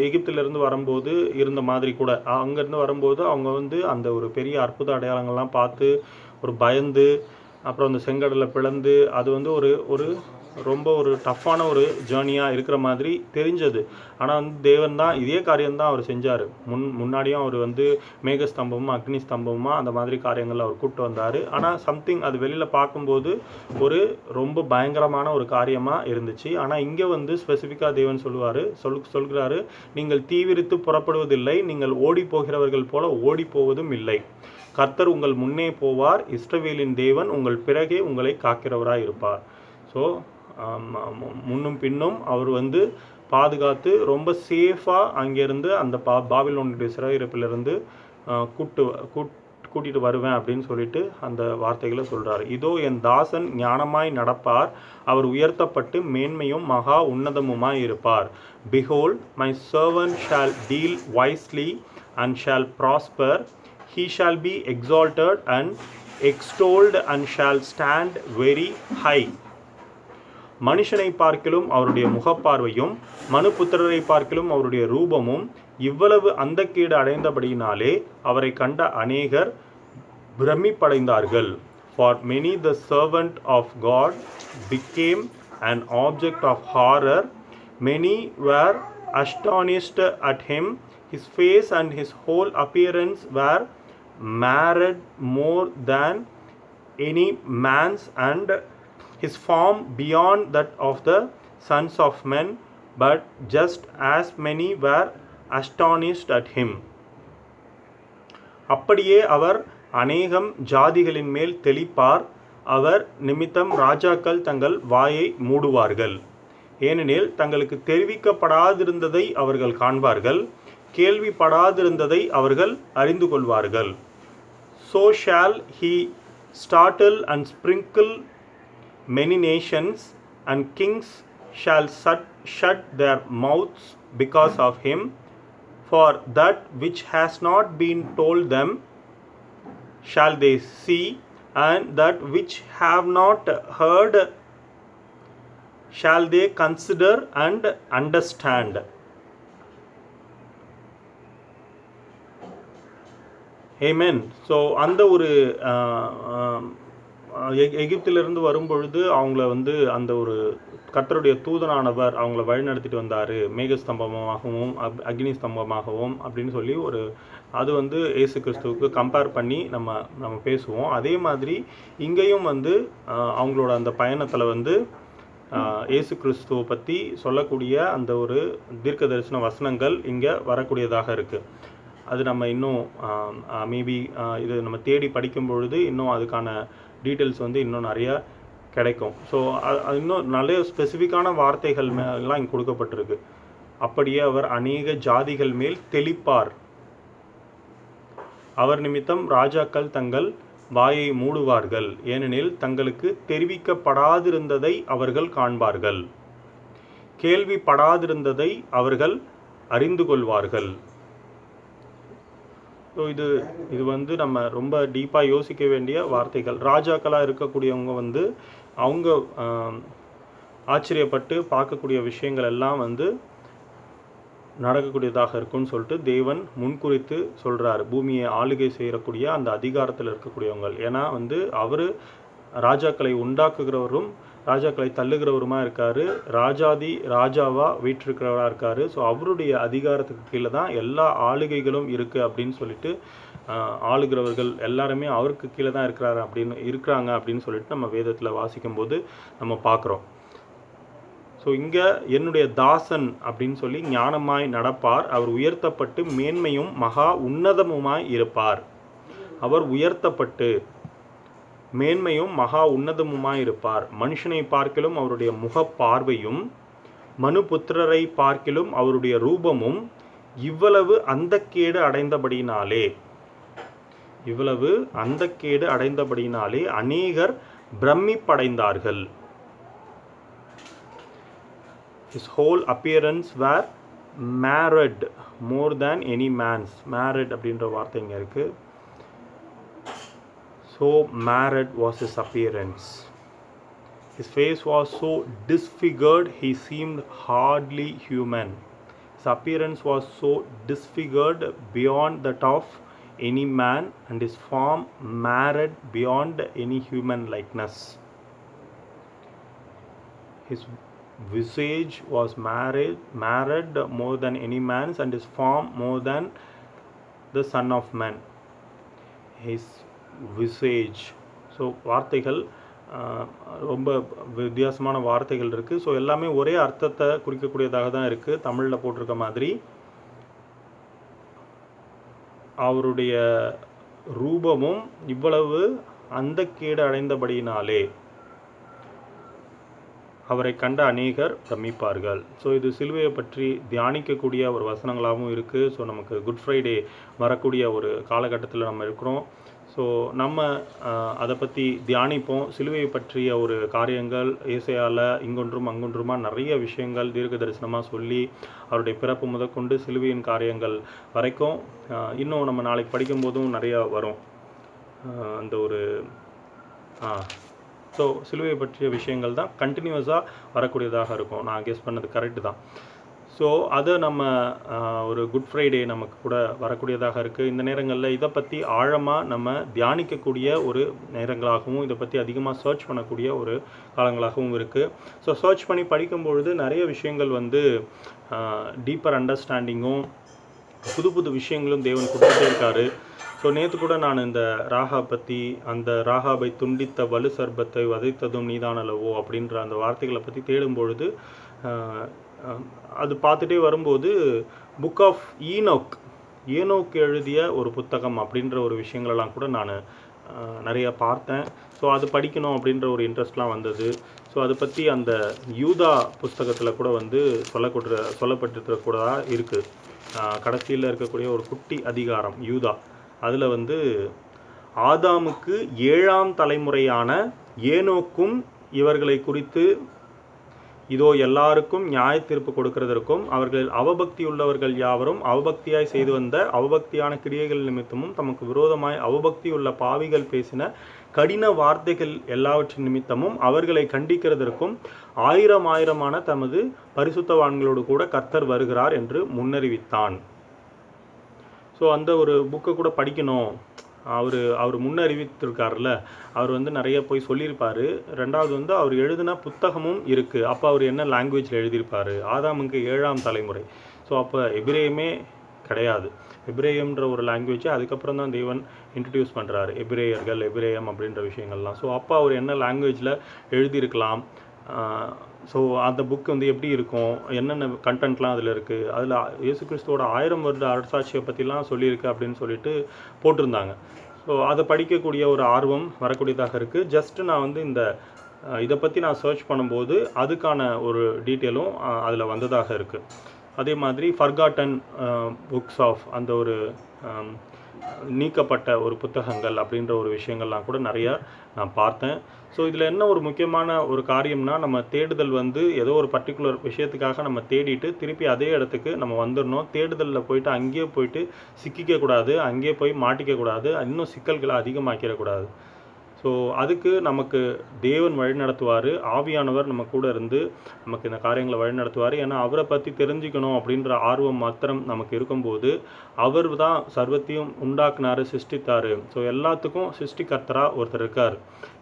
எகிப்திலேருந்து வரும்போது இருந்த மாதிரி கூட அங்கேருந்து வரும்போது அவங்க வந்து அந்த ஒரு பெரிய அற்புத அடையாளங்கள்லாம் பார்த்து ஒரு பயந்து அப்புறம் அந்த செங்கடலை பிளந்து அது வந்து ஒரு ரொம்ப ஒரு டஃப்பான ஒரு ஜேர்னியாக இருக்கிற மாதிரி தெரிஞ்சது. ஆனால் வந்து தேவன் தான் இதே காரியம்தான் அவர் செஞ்சார். முன்னாடியும் அவர் வந்து மேகஸ்தம்பமும் அக்னி ஸ்தம்பமுமா அந்த மாதிரி காரியங்கள் அவர் கூப்பிட்டு வந்தார். ஆனால் சம்திங் அது வெளியில் பார்க்கும்போது ஒரு ரொம்ப பயங்கரமான ஒரு காரியமாக இருந்துச்சு. ஆனால் இங்கே வந்து ஸ்பெசிஃபிக்காக தேவன் சொல்கிறாரு, நீங்கள் தீவிரித்து புறப்படுவதில்லை, நீங்கள் ஓடி போகிறவர்கள் போல ஓடி போவதும் இல்லை. கர்த்தர் உங்கள் முன்னே போவார், இஸ்ரவேலின் தேவன் உங்கள் பிறகே உங்களை காக்கிறவராய் இருப்பார். ஸோ முன்னும் பின்னும் அவர் வந்து பாதுகாத்து ரொம்ப சேஃபாக அங்கேருந்து அந்த பாபிலோனுடைய சிறையிருப்பிலிருந்து கூட்டிகிட்டு வருவேன் அப்படின்னு சொல்லிட்டு அந்த வார்த்தைகளை சொல்கிறார். இதோ என் தாசன் ஞானமாய் நடப்பார், அவர் உயர்த்தப்பட்டு மேன்மையும் மகா உன்னதமுமாய் இருப்பார். Behold, my servant shall deal wisely and shall prosper. He shall be exalted and extolled and shall stand very high. மனுஷனை பார்க்கிலும் அவருடைய முகப்பார்வையும் மனுபுத்திரரை பார்க்கிலும் அவருடைய ரூபமும் இவ்வளவு அந்தக்கீடு அடைந்தபடியினாலே அவரை கண்ட அநேகர் பிரமிப்படைந்தார்கள். For many the servant of God became an object of horror. Many were astonished at him. His face and his whole appearance were marred more than any man's, and his form beyond that of the sons of men, but just as many were astonished at him. அப்படியே அவர் அநேகம் ஜாதிகளின் மேல் தெளிப்பார், அவர் நிமித்தம் ராஜாக்கள் தங்கள் வாயை மூடுவார்கள். ஏனெனில் தங்களுக்கு தெரிவிக்கப்படாதிருந்ததை அவர்கள் காண்பார்கள், கேள்விப்படாதிருந்ததை அவர்கள் அறிந்து கொள்வார்கள். So shall he startle and sprinkle many nations, and kings shall shut their mouths because of him. For that which has not been told them shall they see, and that which have not heard shall they consider and understand. Amen. So அந்த ஒரு எகிப்திலிருந்து வரும்பொழுது அவங்கள வந்து அந்த ஒரு கர்த்தருடைய தூதனானவர் அவங்கள வழிநடத்திட்டு வந்தார், மேகஸ்தம்பமாகவும் அக்னி ஸ்தம்பமாகவும் அப்படின்னு சொல்லி அது வந்து இயேசு கிறிஸ்துவுக்கு கம்பேர் பண்ணி நம்ம பேசுவோம். அதே மாதிரி இங்கேயும் வந்து அவங்களோட அந்த பயணத்தில் வந்து இயேசு கிறிஸ்துவை பற்றி சொல்லக்கூடிய அந்த ஒரு தீர்க்க தரிசன வசனங்கள் இங்கே வரக்கூடியதாக இருக்குது. அது நம்ம இன்னும் மேபி இது நம்ம தேடி படிக்கும் பொழுது இன்னும் அதுக்கான டீட்டெயில்ஸ் வந்து இன்னும் நிறையா கிடைக்கும். ஸோ அது இன்னும் நிறைய ஸ்பெசிஃபிக்கான வார்த்தைகள் எல்லாம் இங்கே கொடுக்கப்பட்டிருக்கு. அப்படியே அவர் அநேக ஜாதிகள் மேல் தெளிப்பார், அவர் நிமித்தம் ராஜாக்கள் தங்கள் வாயை மூடுவார்கள், ஏனெனில் தங்களுக்கு தெரிவிக்கப்படாதிருந்ததை அவர்கள் காண்பார்கள், கேள்விப்படாதிருந்ததை அவர்கள் அறிந்து கொள்வார்கள். ஸோ இது வந்து நம்ம ரொம்ப டீப்பாக யோசிக்க வேண்டிய வார்த்தைகள். ராஜாக்களாக இருக்கக்கூடியவங்க வந்து அவங்க ஆச்சரியப்பட்டு பார்க்கக்கூடிய விஷயங்கள் எல்லாம் வந்து நடக்கக்கூடியதாக இருக்கும்னு சொல்லிட்டு தேவன் முன்குறித்து சொல்கிறார். பூமியை ஆளுகை செய்யக்கூடிய அந்த அதிகாரத்தில் இருக்கக்கூடியவங்க, ஏன்னா வந்து அவர் ராஜாக்களை உண்டாக்குகிறவரும் ராஜாக்களை தள்ளுகிறவருமா இருக்கார், ராஜாவாக வீற்றிருக்கிறவராக இருக்கார். ஸோ அவருடைய அதிகாரத்துக்கு கீழே தான் எல்லா ஆளுகைகளும் இருக்குது அப்படின்னு சொல்லிட்டு ஆளுகிறவர்கள் எல்லாருமே அவருக்கு கீழே தான் இருக்கிறாங்க அப்படின்னு சொல்லிட்டு நம்ம வேதத்தில் வாசிக்கும்போது நம்ம பார்க்குறோம். ஸோ இங்கே என்னுடைய தாசன் அப்படின்னு சொல்லி ஞானமாய் நடப்பார், அவர் உயர்த்தப்பட்டு மேன்மையும் மகா உன்னதமுமாய் இருப்பார். அவர் உயர்த்தப்பட்டு மேன்மையும் மகா உன்னதமுமாய் இருப்பார். மனுஷனை பார்க்கிலும் அவருடைய முக பார்வையும் மனுபுத்திரரை பார்க்கிலும் அவருடைய ரூபமும் இவ்வளவு அந்தக்கேடு அடைந்தபடியினாலே அநேகர் பிரமிப்படைந்தார்கள். His whole appearance were marred more than any man's. Marred அப்படின்ற வார்த்தை இங்கே இருக்கு. So marred was his appearance. His face was so disfigured he seemed hardly human. His appearance was so disfigured beyond that of any man, and his form marred beyond any human likeness. His visage was marred more than any man's, and his form more than the son of man. His visage. So வார்த்தைகள் ரொம்ப வித்தியாசமான வார்த்தைகள் இருக்குது. So எல்லாமே ஒரே அர்த்தத்தை குறிக்கக்கூடியதாக தான் இருக்குது. தமிழில் போட்டிருக்க மாதிரி அவருடைய ரூபமும் இவ்வளவு அந்தக்கேடு அடைந்தபடியினாலே அவரை கண்ட அநேகர் பிரமிப்பார்கள். ஸோ இது சிலுவையை பற்றி தியானிக்கக்கூடிய ஒரு வசனங்களாகவும் இருக்குது. ஸோ நமக்கு குட் ஃப்ரைடே வரக்கூடிய ஒரு காலகட்டத்தில் நம்ம இருக்கிறோம். ஸோ நம்ம அதை பற்றி தியானிப்போம். சிலுவையை பற்றிய ஒரு காரியங்கள் ஏசையால் இங்கொன்றும் அங்கொன்றுமா நிறைய விஷயங்கள் தீர்க்க தரிசனமாக சொல்லி அவருடைய பிறப்பு முதற்கொண்டு சிலுவையின் காரியங்கள் வரைக்கும் இன்னும் நம்ம நாளைக்கு படிக்கும்போதும் நிறையா வரும். அந்த ஒரு ஸோ சிலுவையை பற்றிய விஷயங்கள் தான் கண்டினியூஸாக வரக்கூடியதாக இருக்கும். நான் கெஸ் பண்ணது கரெக்டு தான். ஸோ அதை நம்ம ஒரு குட் ஃப்ரைடே நமக்கு கூட வரக்கூடியதாக இருக்குது. இந்த நேரங்களில் இதை பற்றி ஆழமாக நம்ம தியானிக்கக்கூடிய ஒரு நேரங்களாகவும் இதை பற்றி அதிகமாக சர்ச் பண்ணக்கூடிய ஒரு காலங்களாகவும் இருக்குது. ஸோ சர்ச் பண்ணி படிக்கும்பொழுது நிறைய விஷயங்கள் வந்து டீப்பர் அண்டர்ஸ்டாண்டிங்கும் புது புது விஷயங்களும் தேவன் கொடுத்துட்டே இருக்காரு. ஸோ நேற்று கூட நான் இந்த பற்றி அந்த ராகாபை துண்டித்த வலு சர்பத்தை வதைத்ததும் நீதானல்லவோ அப்படின்ற அந்த வார்த்தைகளை பற்றி தேடும்பொழுது அது பார்த்துட்டே வரும்போது புக் ஆஃப் ஏனோக் எழுதிய ஒரு புத்தகம் அப்படின்ற ஒரு விஷயங்களெல்லாம் கூட நான் நிறைய பார்த்தேன். ஸோ அது படிக்கணும் அப்படின்ற ஒரு இன்ட்ரெஸ்ட்லாம் வந்தது. ஸோ அதை பற்றி அந்த யூதா புஸ்தகத்தில் கூட வந்து சொல்லப்பட்டிருக்கக்கூடதா இருக்குது. கடைசியில் இருக்கக்கூடிய ஒரு குட்டி அதிகாரம் யூதா, அதில் வந்து ஆதாமுக்கு 7ஆம் தலைமுறையான ஏனோக்கும் இவர்களை குறித்து இதோ எல்லாருக்கும் நியாய தீர்ப்பு கொடுக்கிறதற்கும் அவர்கள் அவபக்தியுள்ளவர்கள் யாவரும் அவபக்தியாய் செய்து வந்த அவபக்தியான கிரியைகள் நிமித்தமும் தமக்கு விரோதமாய் அவபக்தியுள்ள பாவிகள் பேசின கடின வார்த்தைகள் எல்லாவற்றின் நிமித்தமும் அவர்களை கண்டிக்கிறதற்கும் ஆயிரமான தமது பரிசுத்தவான்களோடு கூட கர்த்தர் வருகிறார் என்று முன்னறிவித்தான். ஸோ அந்த ஒரு புக்கை கூட படிக்கணும். அவர் முன்னறிவித்திருக்காருல்ல, அவர் வந்து நிறைய போய் சொல்லியிருப்பார். ரெண்டாவது வந்து அவர் எழுதின புத்தகமும் இருக்குது. அப்போ அவர் என்ன லாங்குவேஜில் எழுதியிருப்பார்? ஆதாமுக்கு 7ஆம் தலைமுறை. ஸோ அப்போ எபிரேயமே கிடையாது. எபிரேயம்ன்ற ஒரு லாங்குவேஜை அதுக்கப்புறம் தான் தேவன் இன்ட்ரடியூஸ் பண்ணுறாரு, எபிரேயம் அப்படின்ற விஷயங்கள்லாம். ஸோ அப்போ அவர் என்ன லாங்குவேஜில் எழுதியிருக்கலாம்? ஸோ அந்த புக் வந்து எப்படி இருக்கும், என்னென்ன கண்டென்ட்லாம் அதில் இருக்குது, அதில் இயேசு கிறிஸ்துவோட 1000 வருட அரசாட்சியை பற்றிலாம் சொல்லியிருக்கு அப்படின்னு சொல்லிட்டு போட்டிருந்தாங்க. ஸோ அதை படிக்கக்கூடிய ஒரு ஆர்வம் வரக்கூடியதாக இருக்குது. ஜஸ்ட்டு நான் வந்து இதை பற்றி நான் சர்ச் பண்ணும்போது அதுக்கான ஒரு டீட்டெயிலும் அதில் வந்ததாக இருக்குது. அதே மாதிரி ஃபர்காட்டன் புக்ஸ் ஆஃப் அந்த ஒரு நீக்கப்பட்ட ஒரு புத்தகங்கள் அப்படின்ற ஒரு விஷயங்கள்லாம் கூட நிறையா நான் பார்த்தேன். ஸோ இதில் என்ன ஒரு முக்கியமான ஒரு காரியம்னா, நம்ம தேடுதல் வந்து ஏதோ ஒரு பர்டிகுலர் விஷயத்துக்காக நம்ம தேடிட்டு திருப்பி அதே இடத்துக்கு நம்ம வந்துடணும். தேடுதலில் போயிட்டு அங்கேயே போயிட்டு சிக்கிக்கக்கூடாது, அங்கேயே போய் மாட்டிக்கக்கூடாது, இன்னும் சிக்கல்களை அதிகமாக்கிடக்கூடாது. ஸோ அதுக்கு நமக்கு தேவன் வழிநடத்துவார். ஆவியானவர் நம்ம கூட இருந்து நமக்கு இந்த காரியங்களை வழிநடத்துவார். ஏன்னா அவரை பற்றி தெரிஞ்சுக்கணும் அப்படின்ற ஆர்வம் மாத்திரம் நமக்கு இருக்கும்போது, அவர் தான் சர்வத்தையும் உண்டாக்குனார், சிருஷ்டித்தார். ஸோ எல்லாத்துக்கும் சிருஷ்டிகர்த்தராக ஒருத்தர் இருக்கார்,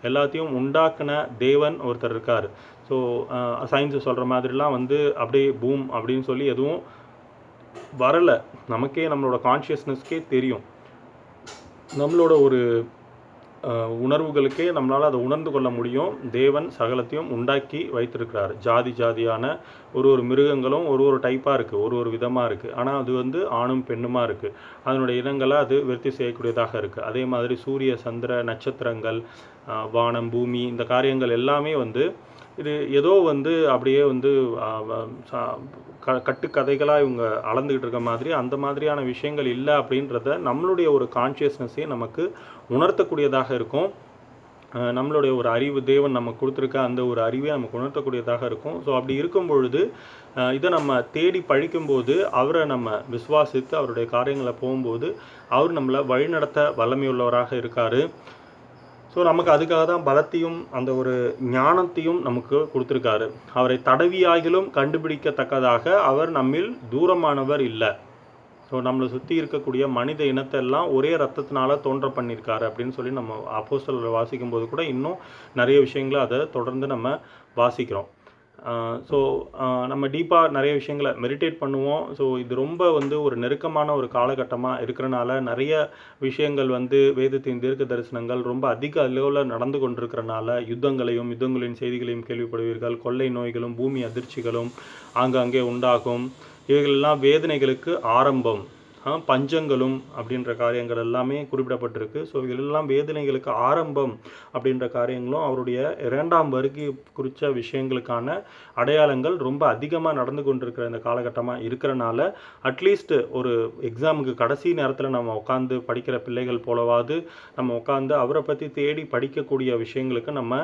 எல்லாத்தையும் உண்டாக்குன தேவன் ஒருத்தர் இருக்கார். ஸோ சயின்ஸு சொல்கிற மாதிரிலாம் வந்து அப்படியே பூம் அப்படின்னு சொல்லி எதுவும் வரலை. நமக்கே நம்மளோட கான்ஷியஸ்னஸ்க்கே தெரியும். நம்மளோட ஒரு உணர்வுகளுக்கே நம்மளால் அதை உணர்ந்து கொள்ள முடியும். தேவன் சகலத்தையும் உண்டாக்கி வைத்திருக்கிறார். ஜாதி ஜாதியான ஒரு மிருகங்களும் ஒரு டைப்பாக இருக்குது, ஒரு விதமாக இருக்குது. ஆனால் அது வந்து ஆணும் பெண்ணுமா இருக்குது. அதனுடைய இனங்களை அது விருத்தி செய்யக்கூடியதாக இருக்குது. அதே மாதிரி சூரிய சந்திர நட்சத்திரங்கள், வானம் பூமி, இந்த காரியங்கள் எல்லாமே வந்து இது ஏதோ வந்து அப்படியே வந்து கட்டுக்கதைகளாக இவங்க அளந்துக்கிட்டு இருக்க மாதிரி அந்த மாதிரியான விஷயங்கள் இல்லை அப்படின்றத நம்மளுடைய ஒரு கான்ஷியஸ்னஸே நமக்கு உணர்த்தக்கூடியதாக இருக்கும். நம்மளுடைய ஒரு அறிவு தேவன் நமக்கு கொடுத்துருக்க அந்த ஒரு அறிவை நமக்கு உணர்த்தக்கூடியதாக இருக்கும். ஸோ அப்படி இருக்கும் பொழுது இதை நம்ம தேடி பழிக்கும்போது அவரை நம்ம விசுவாசித்து அவருடைய காரியங்களை போகும்போது அவர் நம்மளை வழிநடத்த வல்லமையுள்ளவராக இருக்கார். ஸோ நமக்கு அதுக்காக தான் பலத்தையும் அந்த ஒரு ஞானத்தையும் நமக்கு கொடுத்துருக்காரு. அவரை தடவியாகிலும் கண்டுபிடிக்கத்தக்கதாக அவர் நம்மில் தூரமானவர் இல்லை. ஸோ நம்மளை சுற்றி இருக்கக்கூடிய மனித இனத்தை எல்லாம் ஒரே ரத்தத்தினால தோன்ற பண்ணியிருக்காரு அப்படின்னு சொல்லி நம்ம அப்போஸ்தலரை வாசிக்கும்போது கூட இன்னும் நிறைய விஷயங்களை அதை தொடர்ந்து நம்ம வாசிக்கிறோம். ஸோ நம்ம டீப்பாக நிறைய விஷயங்களை மெடிடேட் பண்ணுவோம். ஸோ இது ரொம்ப வந்து ஒரு நெருக்கமான ஒரு காலகட்டமாக இருக்கிறனால நிறைய விஷயங்கள் வந்து வேதத்தின் தீர்க்க தரிசனங்கள் ரொம்ப அதிக அளவில் நடந்து கொண்டிருக்கிறனால யுத்தங்களின் செய்திகளையும் கேள்விப்படுவீர்கள். கொள்ளை நோய்களும் பூமி அதிர்ச்சிகளும் ஆங்காங்கே உண்டாகும். இவைகளெல்லாம் வேதனைகளுக்கு ஆரம்பம். பஞ்சங்களும் அப்படின்ற காரியங்கள் எல்லாமே குறிப்பிடப்பட்டிருக்கு. ஸோ இதெல்லாம் வேதனைகளுக்கு ஆரம்பம் அப்படின்ற காரியங்களும் அவருடைய 2ஆம் வருகை குறித்த விஷயங்களுக்கான அடையாளங்கள் ரொம்ப அதிகமாக நடந்து கொண்டிருக்கிற இந்த காலகட்டமாக இருக்கிறனால அட்லீஸ்ட் ஒரு எக்ஸாமுக்கு கடைசி நேரத்தில் நம்ம உட்காந்து படிக்கிற பிள்ளைகள் போலவாது நம்ம உட்காந்து அவரை பற்றி தேடி படிக்கக்கூடிய விஷயங்களுக்கு நம்ம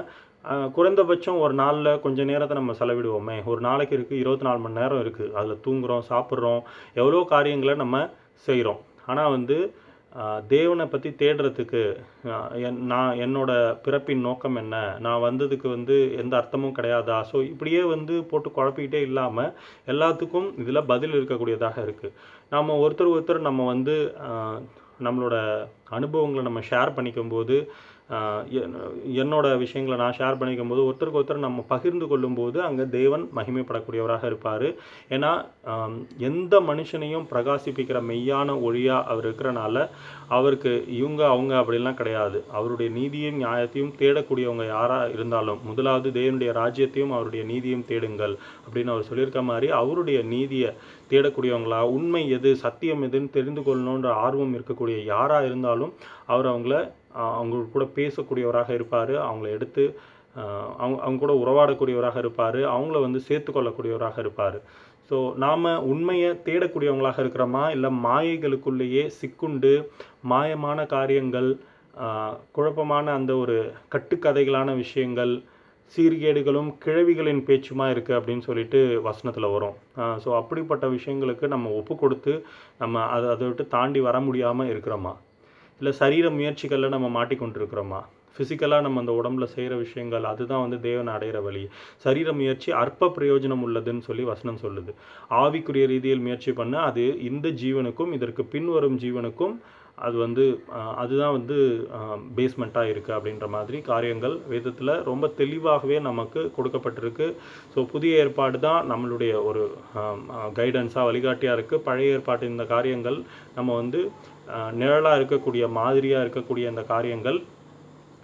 குறைந்தபட்சம் ஒரு நாளில் கொஞ்சம் நேரத்தை நம்ம செலவிடுவோமே. ஒரு நாளைக்கு இருக்குது 24 மணி நேரம் இருக்குது. அதில் தூங்குகிறோம், சாப்பிட்றோம், எவ்வளோ காரியங்களை நம்ம செய்கிறோம். ஆனால் வந்து தேவனை பற்றி தேடுறதுக்கு என்னோட பிறப்பின் நோக்கம் என்ன, நான் வந்ததுக்கு வந்து எந்த அர்த்தமும் கிடையாதா, ஸோ இப்படியே வந்து போட்டு குழப்பிக்கிட்டே இல்லாமல் எல்லாத்துக்கும் இதில் பதில் இருக்கக்கூடியதாக இருக்குது. நாம் ஒருத்தர் நம்ம வந்து நம்மளோட அனுபவங்களை நம்ம ஷேர் பண்ணிக்கும்போது என்னோட விஷயங்களை நான் ஷேர் பண்ணிக்கும் போது ஒருத்தருக்கு நம்ம பகிர்ந்து கொள்ளும்போது அங்கே தேவன் மகிமைப்படக்கூடியவராக இருப்பார். ஏன்னா எந்த மனுஷனையும் பிரகாசிப்பிக்கிற மெய்யான ஒளியாக அவர் இருக்கிறனால அவருக்கு அவங்க அப்படிலாம் கிடையாது. அவருடைய நீதியும் நியாயத்தையும் தேடக்கூடியவங்க யாராக இருந்தாலும் முதலாவது தேவனுடைய ராஜ்யத்தையும் அவருடைய நீதியும் தேடுங்கள் அப்படின்னு அவர் சொல்லியிருக்க மாதிரி அவருடைய நீதியை தேடக்கூடியவங்களா, உண்மை எது சத்தியம் எதுன்னு தெரிந்து கொள்ளணுன்ற ஆர்வம் இருக்கக்கூடிய யாராக இருந்தாலும் அவர் அவங்க கூட பேசக்கூடியவராக இருப்பார். அவங்கள எடுத்து அவங்க கூட உறவாடக்கூடியவராக இருப்பார். அவங்கள வந்து சேர்த்து கொள்ளக்கூடியவராக இருப்பார். ஸோ நாம் உண்மையை தேடக்கூடியவங்களாக இருக்கிறோமா, இல்லை மாயைகளுக்குள்ளேயே சிக்குண்டு மாயமான காரியங்கள், குழப்பமான அந்த ஒரு கட்டுக்கதைகளான விஷயங்கள், சீர்கேடுகளும் கிழவிகளின் பேச்சுமா இருக்குது அப்படின்னு சொல்லிட்டு வசனத்தில் வரும். ஸோ அப்படிப்பட்ட விஷயங்களுக்கு நம்ம ஒப்பு கொடுத்து நம்ம அதை விட்டு தாண்டி வர முடியாமல் இருக்கிறோமா, இல்லை சரீர முயற்சிகளில் நம்ம மாட்டிக்கொண்டிருக்கிறோமா, ஃபிசிக்கலாக நம்ம அந்த உடம்புல செய்கிற விஷயங்கள் அதுதான் வந்து தேவனை அடைகிற வழி. சரீர முயற்சி அற்ப பிரயோஜனம் உள்ளதுன்னு சொல்லி வசனம் சொல்லுது. ஆவிக்குரிய ரீதியில் முயற்சி பண்ண அது இந்த ஜீவனுக்கும் இதற்கு பின்வரும் ஜீவனுக்கும் அது வந்து அதுதான் வந்து பேஸ்மெண்ட்டாக இருக்குது அப்படின்ற மாதிரி காரியங்கள் வேதத்தில் ரொம்ப தெளிவாகவே நமக்கு கொடுக்கப்பட்டிருக்கு. ஸோ புதிய ஏற்பாடு தான் நம்மளுடைய ஒரு கைடன்ஸாக வழிகாட்டியாக இருக்குது. பழைய ஏற்பாட்டு இந்த காரியங்கள் நம்ம வந்து நிழலாக இருக்கக்கூடிய மாதிரியாக இருக்கக்கூடிய இந்த காரியங்கள்